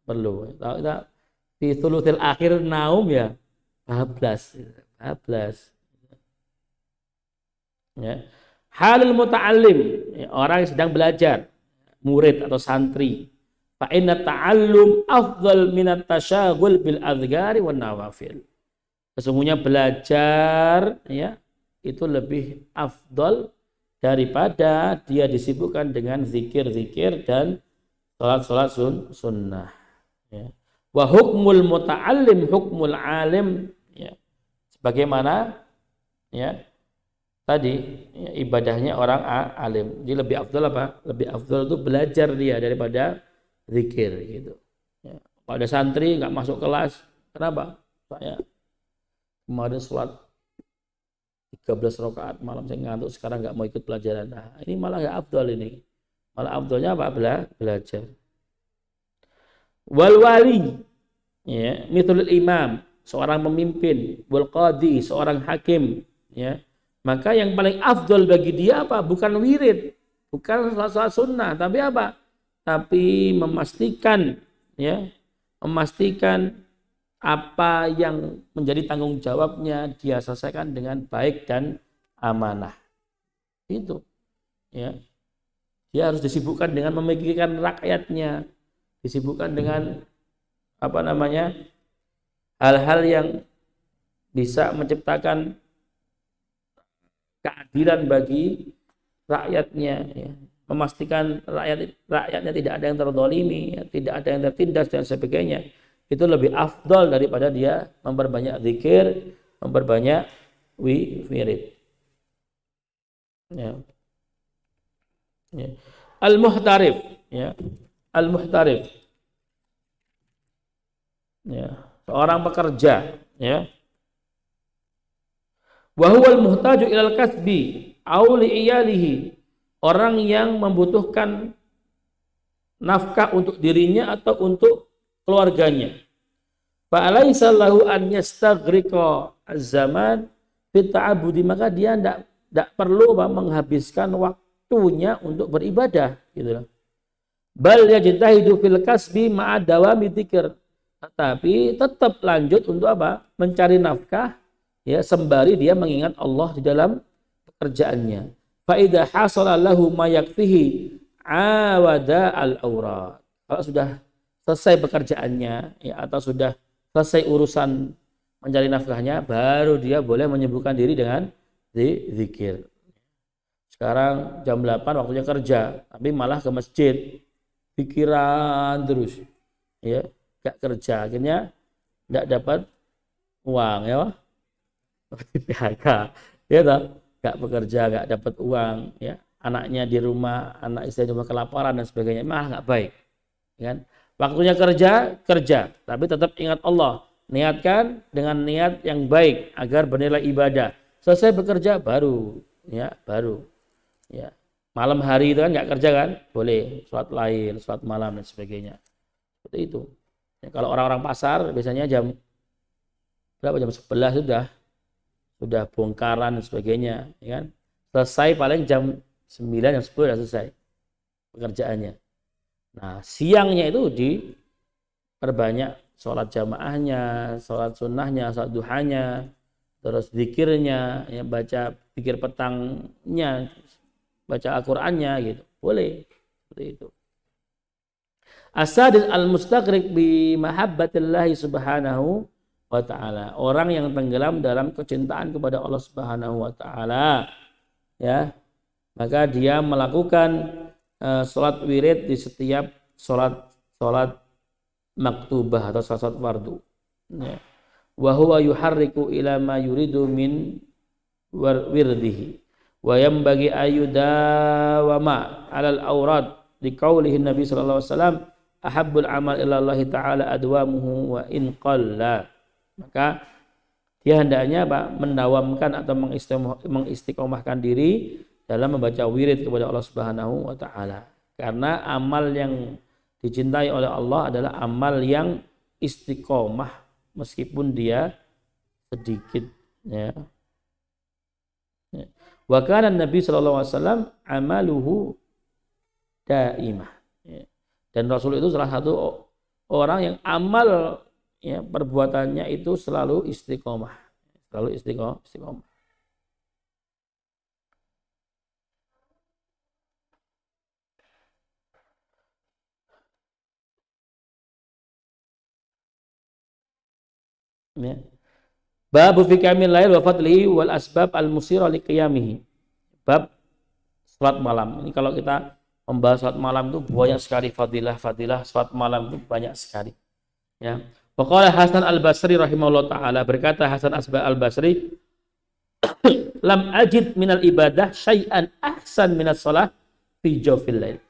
perlu. Kalau kita di thuluthil akhir naum ya bablas. Ya. Halul muta'allim, ya, orang yang sedang belajar, murid atau santri. Fa inna ta'allum afdal minat tasyaghul bil adhkari wan nawafil. Sesungguhnya belajar, ya, itu lebih afdal daripada dia disibukkan dengan zikir-zikir dan salat-salat sunnah. Ya. Wa hukmul muta'allim hukmul alim, ya. Sebagaimana, ya, tadi, ya, ibadahnya orang alim. Jadi lebih afdal apa? Lebih afdal itu belajar dia daripada zikir, gitu. Ya. Kalau ada santri nggak masuk kelas, kenapa? Saya kemarin sholat 13 rakaat malam saya ngantuk, sekarang nggak mau ikut pelajaran. Nah, ini malah nggak afdal ini. Malah afdalnya apa? Belajar. Wal wali, ya, mithlul imam, seorang pemimpin, wal qadi, seorang hakim, ya. Maka yang paling afdal bagi dia apa? Bukan wirid, bukan salat sunnah, tapi apa? Tapi memastikan, ya, memastikan apa yang menjadi tanggung jawabnya dia selesaikan dengan baik dan amanah. Itu, ya. Dia harus disibukkan dengan memikirkan rakyatnya, disibukkan dengan apa namanya, hal-hal yang bisa menciptakan keadilan bagi rakyatnya, ya. Memastikan rakyatnya tidak ada yang terzalimi, ya, tidak ada yang tertindas dan sebagainya. Itu lebih afdal daripada dia memperbanyak zikir, memperbanyak wirid. Ya. Ya. Al-muhtarif, ya. Al-muhtarif, ya, seorang pekerja, ya. Wa huwal muhtaju ilal kasbi aw li iyalihi, orang yang membutuhkan nafkah untuk dirinya atau untuk keluarganya. Fa alaysa lahu an yastaghriqa az-zaman fi ta'abbudi, maka dia tidak perlu menghabiskan waktunya untuk beribadah, gitu loh. Bal yajtahidu fil kasbi ma'a dawami dzikr, tetapi tetap lanjut untuk apa? Mencari nafkah, ya, sembari dia mengingat Allah di dalam pekerjaannya. Fa idza hasala lahu ma yakfihi awada al-awrad. Kalau sudah selesai pekerjaannya, ya, atau sudah selesai urusan mencari nafkahnya, baru dia boleh menyibukkan diri dengan zikir. Sekarang jam 8 waktunya kerja, tapi malah ke masjid, pikiran terus, ya, gak kerja, akhirnya gak dapat uang, ya, di PHK, ya toh, gak bekerja, gak dapat uang, ya, anaknya di rumah, anak istri di rumah kelaparan dan sebagainya, malah gak baik, kan? Waktunya kerja, tapi tetap ingat Allah, niatkan dengan niat yang baik agar bernilai ibadah. Selesai bekerja baru, ya, ya. Malam hari itu kan nggak kerja kan, boleh sholat lail, sholat malam dan sebagainya. Seperti itu. Ya, kalau orang-orang pasar biasanya jam berapa jam 11 sudah bongkaran dan sebagainya, ya kan? Selesai paling jam 9 jam 10 sudah selesai pekerjaannya. Nah, siangnya itu diperbanyak sholat jamaahnya, sholat sunnahnya, sholat duhanya, terus zikirnya, ya, baca zikir petangnya, baca Al-Qur'annya gitu. Boleh seperti itu. Asadis al-mustaqriq bi mahabbatillahi subhanahu wa ta'ala. Orang yang tenggelam dalam kecintaan kepada Allah Subhanahu wa ta'ala, ya, maka dia melakukan sholat wirid di setiap sholat maktubah atau sholat fardu, ya. Wa huwa yuharriku ila ma yuridu min wirdihi wa yanbaghi ayyudawama 'alal awrad liqaulihi Nabi sallallahu alaihi wasallam ahabbul amal ila Allah taala adwamuhu wa in qalla. Maka dia hendaknya mendawamkan atau mengistiqomahkan diri dalam membaca wirid kepada Allah Subhanahu wa taala. Karena amal yang dicintai oleh Allah adalah amal yang istiqomah meskipun dia sedikit, ya. Wa kana Nabi sallallahu alaihi wasallam amaluhu daimah. Dan Rasul itu salah satu orang yang amal, ya, perbuatannya itu selalu istiqomah, selalu istiqomah. Ya. Bab fi qiyamil lail wa fadlihi wal asbab al musira li qiyamihi. Bab salat malam. Ini kalau kita membahas salat malam itu banyak sekali fadilah salat malam itu banyak sekali. Ya. Waqala Hasan Al-Basri rahimahullah taala, berkata Hasan Al-Basri, lam ajid minal ibadah syai'an ahsan minas shalah fi jawfil lail.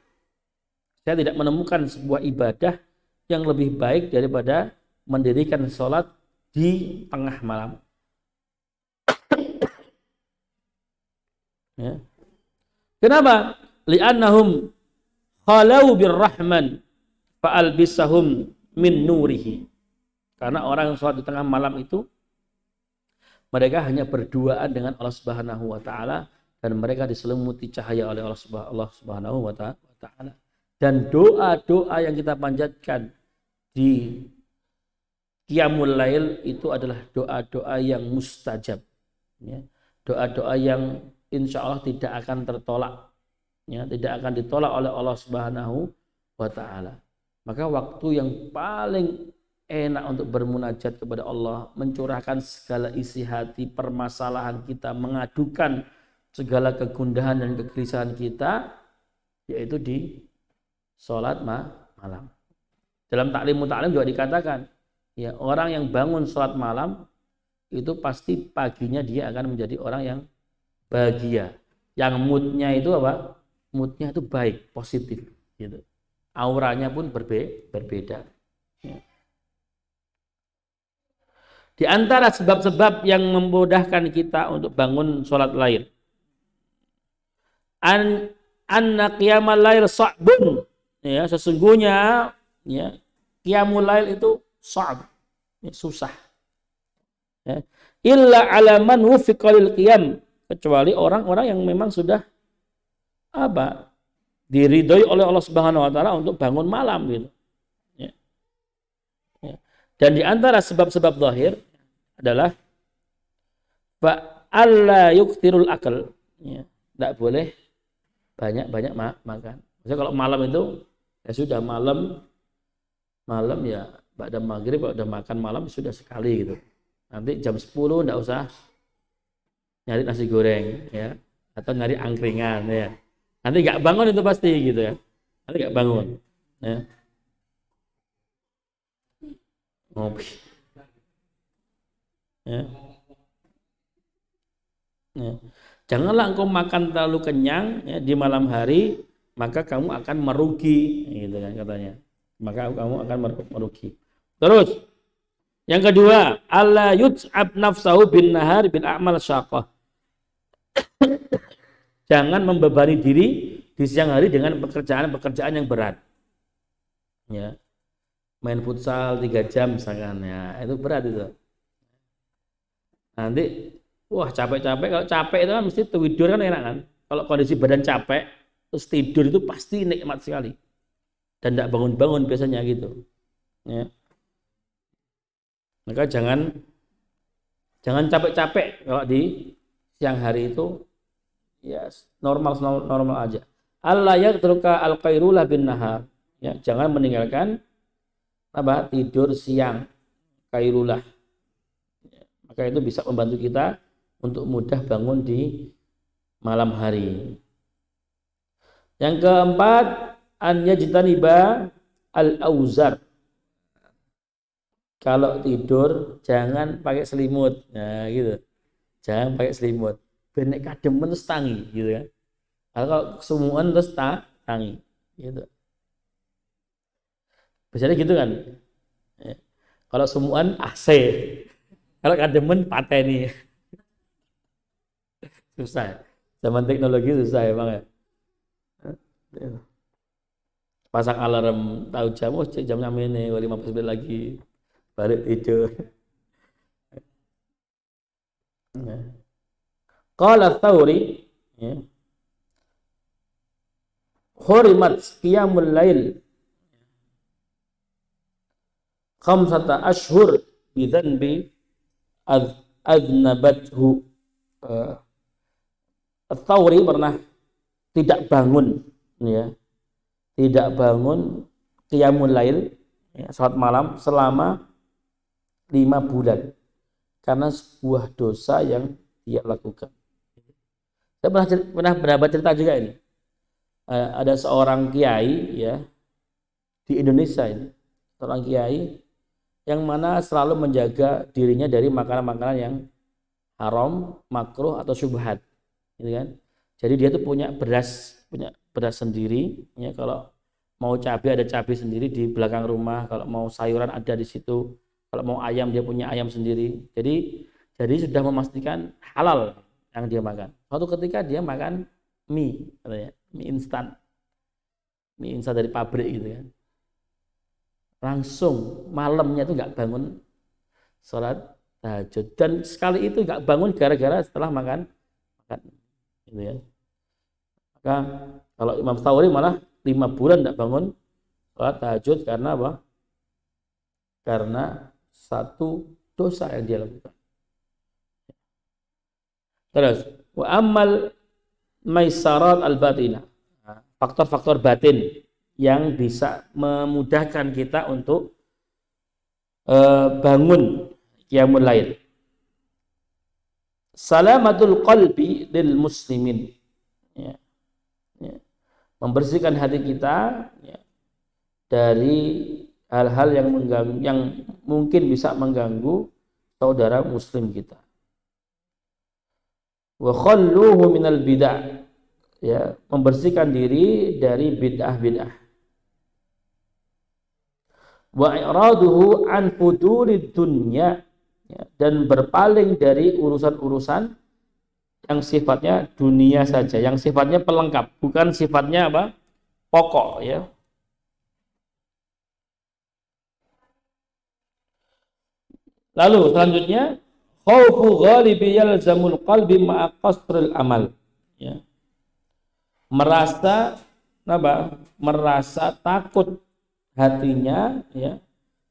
Saya tidak menemukan sebuah ibadah yang lebih baik daripada mendirikan salat di tengah malam. Ya. Kenapa? Li'annahum khalau birrahman fa'albisahum min nurihi. Karena orang yang sholat di tengah malam itu mereka hanya berduaan dengan Allah Subhanahu wa taala dan mereka diselimuti cahaya oleh Allah Subhanahu wa taala. Dan doa-doa yang kita panjatkan di Qiyamul Lail itu adalah doa-doa yang mustajab, ya. Doa-doa yang insya Allah tidak akan tertolak, ya, tidak akan ditolak oleh Allah Subhanahu wa taala. Maka waktu yang paling enak untuk bermunajat kepada Allah, mencurahkan segala isi hati, permasalahan kita, mengadukan segala kegundahan dan kegelisahan kita, yaitu di sholat malam. Dalam taklim juga dikatakan, ya, orang yang bangun sholat malam itu pasti paginya dia akan menjadi orang yang bahagia, yang moodnya itu apa? Moodnya itu baik, positif, gitu. Auranya pun berbeda. Ya. Di antara sebab-sebab yang memudahkan kita untuk bangun sholat lail, anna qiyamal lail sa'bun, ya, sesungguhnya, ya, qiyamul lail itu sa'b, ya, susah, ya. Illa ala man wufiqa lil qiyam, kecuali orang-orang yang memang sudah apa? Diridhoi oleh Allah Subhanahu wa taala untuk bangun malam, gitu. Ya. Ya. Dan di antara sebab-sebab zahir adalah fa alla yuktirul akal, ya, tidak boleh banyak-banyak makan. Misalnya kalau malam itu ya sudah malam ya pada maghrib kalau udah makan malam sudah sekali, gitu. Nanti jam 10 tidak usah nyari nasi goreng, ya, atau nyari angkringan, ya. Nanti nggak bangun itu pasti, gitu, ya. Nanti nggak bangun, ya. Ngopi, ya. Ya. Janganlah engkau makan terlalu kenyang, ya, di malam hari, maka kamu akan merugi, gitu kan katanya. Maka kamu akan merugi. Terus yang kedua, alla yut'ab nafsahu bin nahar bil a'mal syaqah. Jangan membebani diri di siang hari dengan pekerjaan yang berat. Ya. Main futsal 3 jam misalkan, ya, itu berat itu. Nanti wah capek-capek, kalau capek itu kan mesti tidur kan enak kan. Kalau kondisi badan capek terus tidur itu pasti nikmat sekali dan tidak bangun-bangun biasanya gitu. Ya. Maka jangan capek-capek kalau di siang hari itu ya normal normal aja. Allah ya terka al qairulah bin nahar. Ya, jangan meninggalkan apa tidur siang kairulah. Maka itu bisa membantu kita untuk mudah bangun di malam hari. Yang keempat, an yajtaniba al-auzar. Kalau tidur jangan pakai selimut. Nah, gitu. Jangan pakai selimut. Benek kademen terus tangi, gitu kan. Kalau sumuan terus tangi, gitu. Biasanya gitu kan. Ya. Kalau sumuan AC. Kalau kademen pateni. Susah. Zaman teknologi susah emang ya. Pasang alarm tahu jam, oh jamnya ini 15 menit lagi balik tidur. Qala Tsauri ya. Hurimat qiyamul lail khamsata ashhur bidzanbi adnabathu. Tsauri pernah tidak bangun ya. Tidak bangun qiyamul lail ya, salat malam selama 5 bulan karena sebuah dosa yang dia lakukan. Saya pernah berapa cerita juga ini. Ada seorang kiai ya di Indonesia ini, seorang kiai yang mana selalu menjaga dirinya dari makanan-makanan yang haram, makruh atau syubhat, gitu kan. Jadi dia tuh punya beras sendiri, ya kalau mau cabai ada cabai sendiri di belakang rumah, kalau mau sayuran ada di situ, kalau mau ayam dia punya ayam sendiri. Jadi sudah memastikan halal yang dia makan. Suatu ketika dia makan mie, katanya, mie instan dari pabrik gitu kan. Langsung malamnya itu nggak bangun sholat tahajud dan sekali itu nggak bangun gara-gara setelah makan gitu ya. Maka kalau Imam Tsauri malah 5 bulan tidak bangun sholat tahajud karena apa? Karena satu dosa yang dia lakukan. Terus wa ammal maisarat al-batinah. Faktor-faktor batin yang bisa memudahkan kita untuk bangun qiyamul lail. Salamatul qalbi lil muslimin. Ya. Ya. Membersihkan hati kita ya, dari hal-hal yang mungkin bisa mengganggu saudara muslim kita. Wa khalluhu minal bid'ah. Ya, membersihkan diri dari bid'ah-bid'ah. Wa i'raduhu an fudulid dunya, ya, dan berpaling dari urusan-urusan yang sifatnya dunia saja, yang sifatnya pelengkap, bukan sifatnya apa? Pokok ya. Lalu selanjutnya khaufu ghalibi yalzamul qalbi ma'a qasril amal, ya. Merasa takut hatinya ya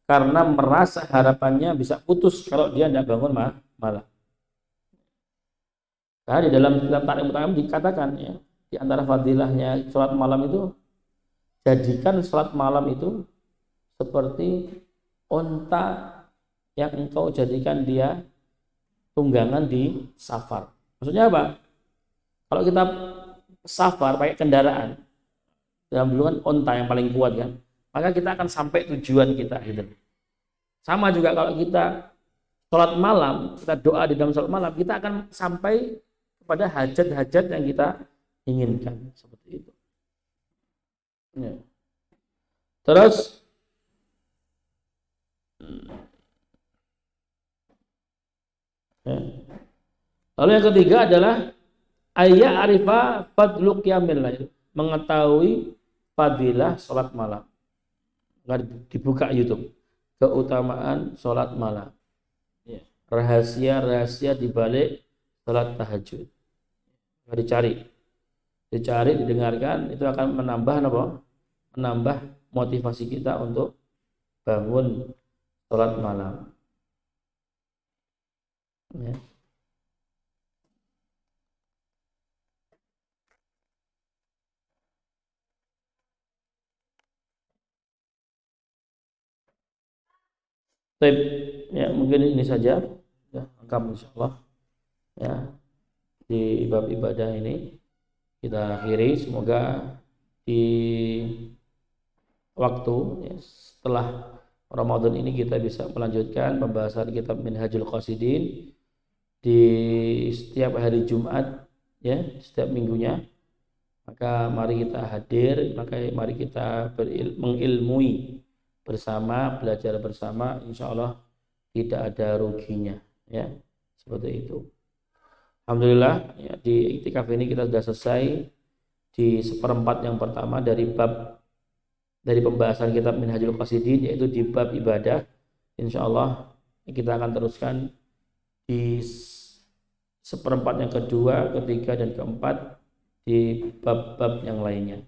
karena merasa harapannya bisa putus kalau dia tidak bangun malam. Karena di dalam kitab Ta'lim Muta'alim dikatakan ya, di antara fadilahnya sholat malam itu, jadikan sholat malam itu seperti unta yang engkau jadikan dia tunggangan di safar. Maksudnya apa? Kalau kita safar pakai kendaraan, dalam dulu kan unta yang paling kuat kan, maka kita akan sampai tujuan kita gitu. Sama juga kalau kita sholat malam, kita doa di dalam sholat malam, kita akan sampai kepada hajat-hajat yang kita inginkan seperti itu. Ya. Terus ya. Lalu yang ketiga adalah ayya arifa fadlu qiyamil lail, mengetahui fadilah sholat malam. Dibuka YouTube keutamaan sholat malam. Ya. rahasia-rahasia di balik salat tahajud. Dicari, didengarkan, itu akan menambah apa? Menambah motivasi kita untuk bangun salat malam. Ya. Baik, ya mungkin ini saja ya, lengkap insyaallah ya di bab ibadah ini kita akhiri. Semoga di waktu ya, setelah Ramadan ini kita bisa melanjutkan pembahasan kitab Minhajul Qasidin di setiap hari Jumat ya, setiap minggunya. Maka mari kita hadir, mari kita mengilmui bersama, belajar bersama, insya Allah tidak ada ruginya ya, seperti itu. Alhamdulillah ya, di iktikaf ini kita sudah selesai di seperempat yang pertama dari pembahasan kitab Minhajul Qasidin, yaitu di bab ibadah. Insya Allah kita akan teruskan di seperempat yang kedua, ketiga, dan keempat di bab-bab yang lainnya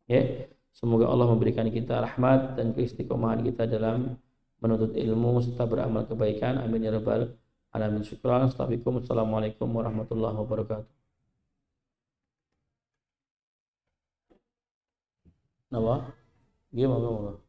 ya. Semoga Allah memberikan kita rahmat dan keistiqomahan kita dalam menuntut ilmu serta beramal kebaikan. Amin ya rabbal alamin. Syukran. Assalamualaikum warahmatullahi wabarakatuh. Napa? Gimana?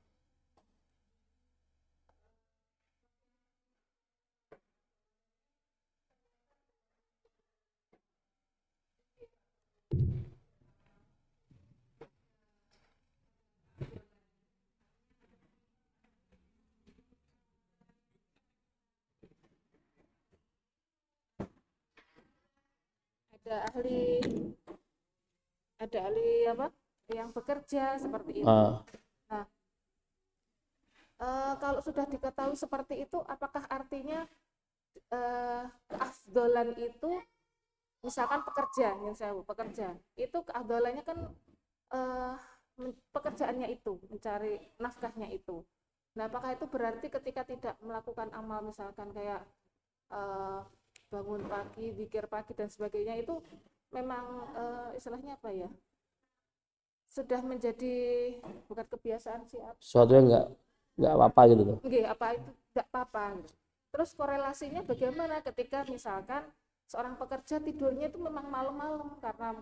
ada ahli apa yang bekerja seperti itu. Nah, kalau sudah diketahui seperti itu, apakah artinya keafdolan itu, misalkan pekerja itu keafdolannya kan pekerjaannya itu mencari nafkahnya itu. Nah, apakah itu berarti ketika tidak melakukan amal, misalkan kayak bangun pagi, zikir pagi dan sebagainya, itu memang istilahnya apa ya, sudah menjadi bukan kebiasaan sih, Sesuatu yang nggak apa-apa gitu loh. Nggih, apa itu nggak apa-apa gitu. Terus korelasinya bagaimana ketika misalkan seorang pekerja tidurnya itu memang malam-malam karena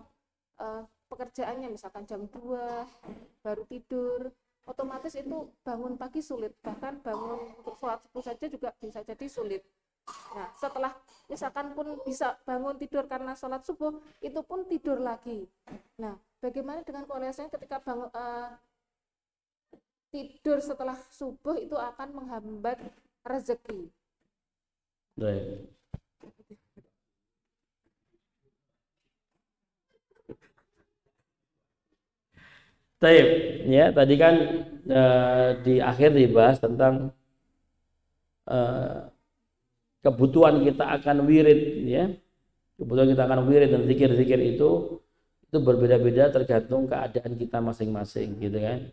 pekerjaannya misalkan jam 2 baru tidur, otomatis itu bangun pagi sulit, bahkan bangun untuk sholat subuh saja juga bisa jadi sulit. Nah, setelah misalkan pun bisa bangun tidur karena sholat subuh, itu pun tidur lagi. Nah, bagaimana dengan korelasinya ketika bangun tidur setelah subuh itu akan menghambat rezeki. Baik. Baik, ya tadi kan di akhir dibahas tentang kebutuhan kita akan wirid ya. Kebutuhan kita akan wirid dan zikir-zikir itu berbeda-beda tergantung keadaan kita masing-masing gitu kan.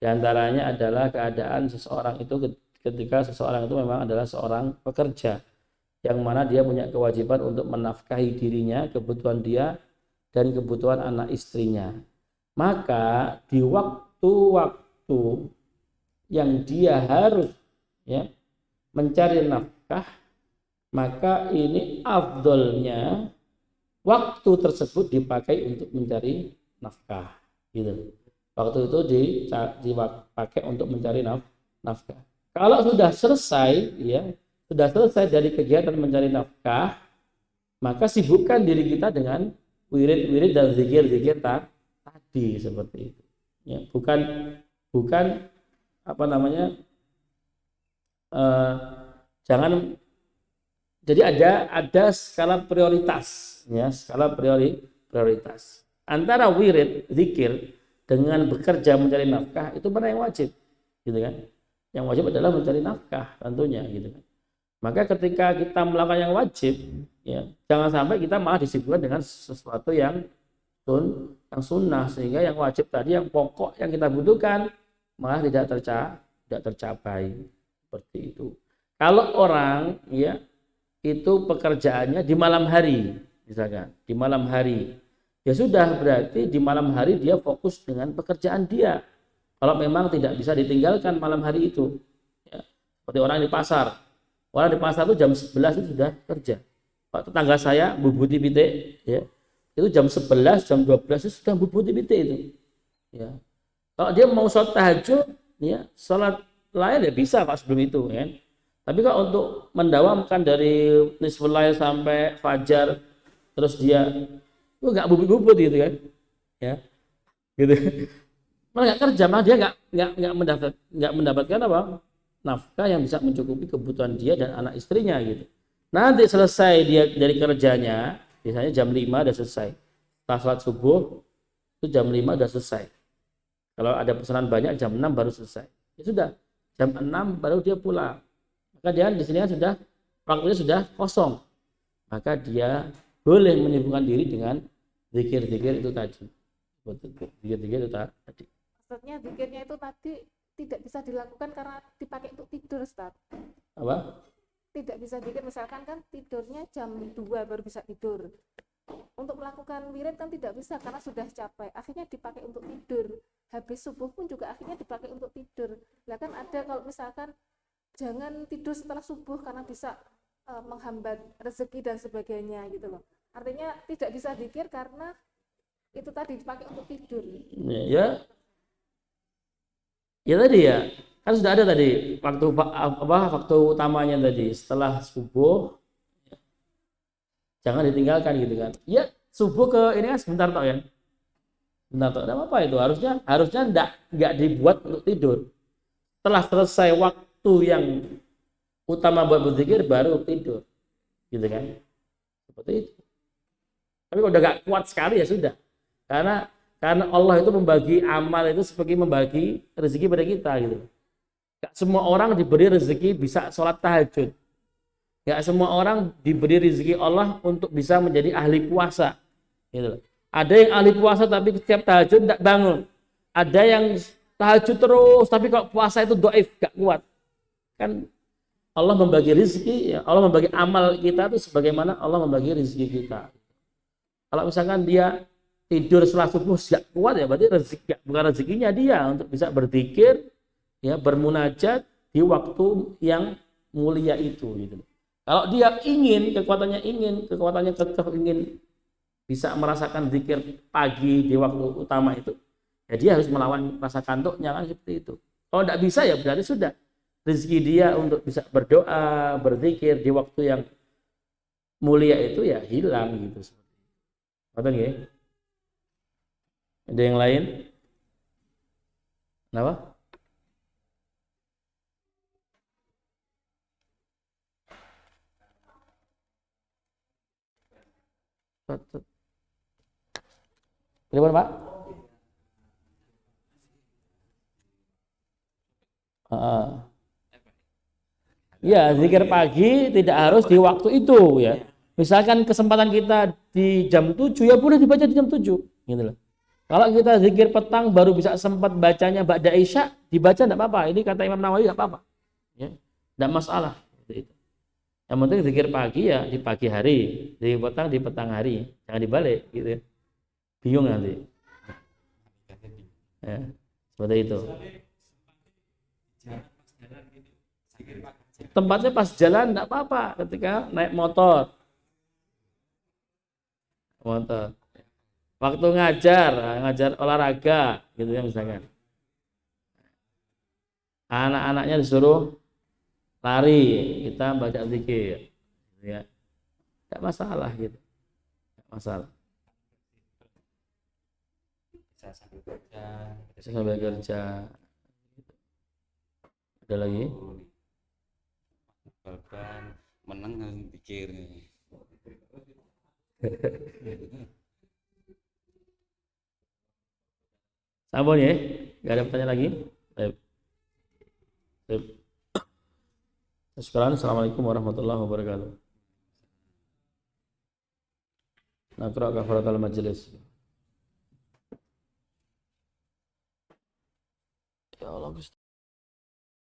Di antaranya adalah keadaan seseorang itu ketika seseorang itu memang adalah seorang pekerja yang mana dia punya kewajiban untuk menafkahi dirinya, kebutuhan dia dan kebutuhan anak istrinya. Maka di waktu-waktu yang dia harus ya mencari nafkah, maka ini afdolnya waktu tersebut dipakai untuk mencari nafkah gitu. Waktu itu dipakai untuk mencari nafkah. Kalau sudah selesai ya, sudah selesai dari kegiatan mencari nafkah, maka sibukkan diri kita dengan wirid-wirid dan zikir-zikir tadi seperti itu. Ya, bukan apa namanya? Jangan. Jadi ada skala prioritas, ya skala prioritas antara wirid, zikir dengan bekerja mencari nafkah, itu mana yang wajib, gitu kan? Yang wajib adalah mencari nafkah tentunya, gitu kan? Maka ketika kita melakukan yang wajib, ya jangan sampai kita malah disibukkan dengan sesuatu yang sunnah, sehingga yang wajib tadi, yang pokok yang kita butuhkan malah tidak tercapai, seperti itu. Kalau orang ya itu pekerjaannya di malam hari, misalkan di malam hari, ya sudah berarti di malam hari dia fokus dengan pekerjaan dia. Kalau memang tidak bisa ditinggalkan malam hari itu, ya. Seperti orang di pasar. Orang di pasar itu jam 11 itu sudah kerja. Pak tetangga saya bubuti pitik, ya, itu jam 11, jam 12 itu sudah bubuti pitik itu. Ya. Kalau dia mau sholat tahajud, ya, sholat lain ya bisa Pak sebelum itu, ya. Tapi kalau untuk mendawamkan dari nisful lail sampai fajar, terus dia itu nggak bubut-bubut gitu kan, ya, gitu. Malah nggak kerja, malah dia nggak mendapatkan apa nafkah yang bisa mencukupi kebutuhan dia dan anak istrinya gitu. Nanti selesai dia dari kerjanya, biasanya jam 5 udah selesai. Setelah sholat subuh itu jam 5 udah selesai. Kalau ada pesanan banyak jam 6 baru selesai. Ya sudah, jam 6 baru dia pulang. Maka dia di sini sudah waktunya sudah kosong. Maka dia boleh menyibukkan diri dengan zikir-zikir itu tadi. Zikir-zikir itu tadi. Maksudnya zikirnya itu tadi tidak bisa dilakukan karena dipakai untuk tidur, Ustaz. Apa? Tidak bisa zikir, misalkan kan tidurnya jam 2 baru bisa tidur. Untuk melakukan wirid kan tidak bisa karena sudah capek. Akhirnya dipakai untuk tidur. Habis subuh pun juga akhirnya dipakai untuk tidur. Lah kan ada kalau misalkan jangan tidur setelah subuh karena bisa menghambat rezeki dan sebagainya gitu loh. Artinya tidak bisa zikir karena itu tadi dipakai untuk tidur. Ya, ya tadi ya. Kan sudah ada tadi waktu utamanya tadi setelah subuh jangan ditinggalkan gitu kan. Ya, subuh ke ini kan sebentar tok ya. Sebentar tok. Enggak apa-apa itu. Harusnya enggak dibuat untuk tidur. Setelah selesai waktu yang utama buat berzikir baru tidur. Gitu kan. Seperti itu. Tapi kalau udah enggak kuat sekali ya sudah. Karena Allah itu membagi amal itu seperti membagi rezeki pada kita gitu. Enggak semua orang diberi rezeki bisa sholat tahajud. Enggak semua orang diberi rezeki Allah untuk bisa menjadi ahli puasa. Gitu. Ada yang ahli puasa tapi setiap tahajud tidak bangun. Ada yang tahajud terus tapi kalau puasa itu dhaif, enggak kuat. Kan Allah membagi rezeki, ya Allah membagi amal kita itu sebagaimana Allah membagi rezeki kita. Kalau misalkan dia tidur setelah subuh enggak kuat ya berarti rezeki bukan rezekinya dia untuk bisa berzikir, ya bermunajat di waktu yang mulia itu gitu. Kalau dia kekuatannya kekeh ingin bisa merasakan zikir pagi di waktu utama itu, ya dia harus melawan rasa kantuknya kan seperti itu. Kalau tidak bisa ya berarti sudah rezeki dia untuk bisa berdoa, berzikir di waktu yang mulia itu ya hilang gitu. Betul nggih? Ada yang lain? Kenapa? Kenapa Pak? Ya, zikir pagi tidak harus di waktu itu ya. Misalkan kesempatan kita di jam 7 ya boleh dibaca di jam 7 gitu loh. Kalau kita zikir petang baru bisa sempat bacanya ba'da isya, dibaca enggak apa-apa. Ini kata Imam Nawawi enggak apa-apa. Ya. Enggak masalah itu. Yang penting zikir pagi ya di pagi hari, zikir petang di petang hari. Jangan dibalik gitu ya. Bingung nanti. Ya, seperti itu. Tempatnya pas jalan enggak apa-apa ketika naik motor. Waktu ngajar olahraga gitu ya misalkan. Anak-anaknya disuruh lari, kita baca zikir. Gitu ya. Enggak masalah gitu. Enggak masalah. Bisa sambil kerja. Ada lagi? Bal-bal menang harus pikir. Sampun ya? Gak ada pertanyaan lagi? Baik. Sekarang assalamualaikum warahmatullahi wabarakatuh. Naqra kafaratul majlis. Ya Allah Gusti.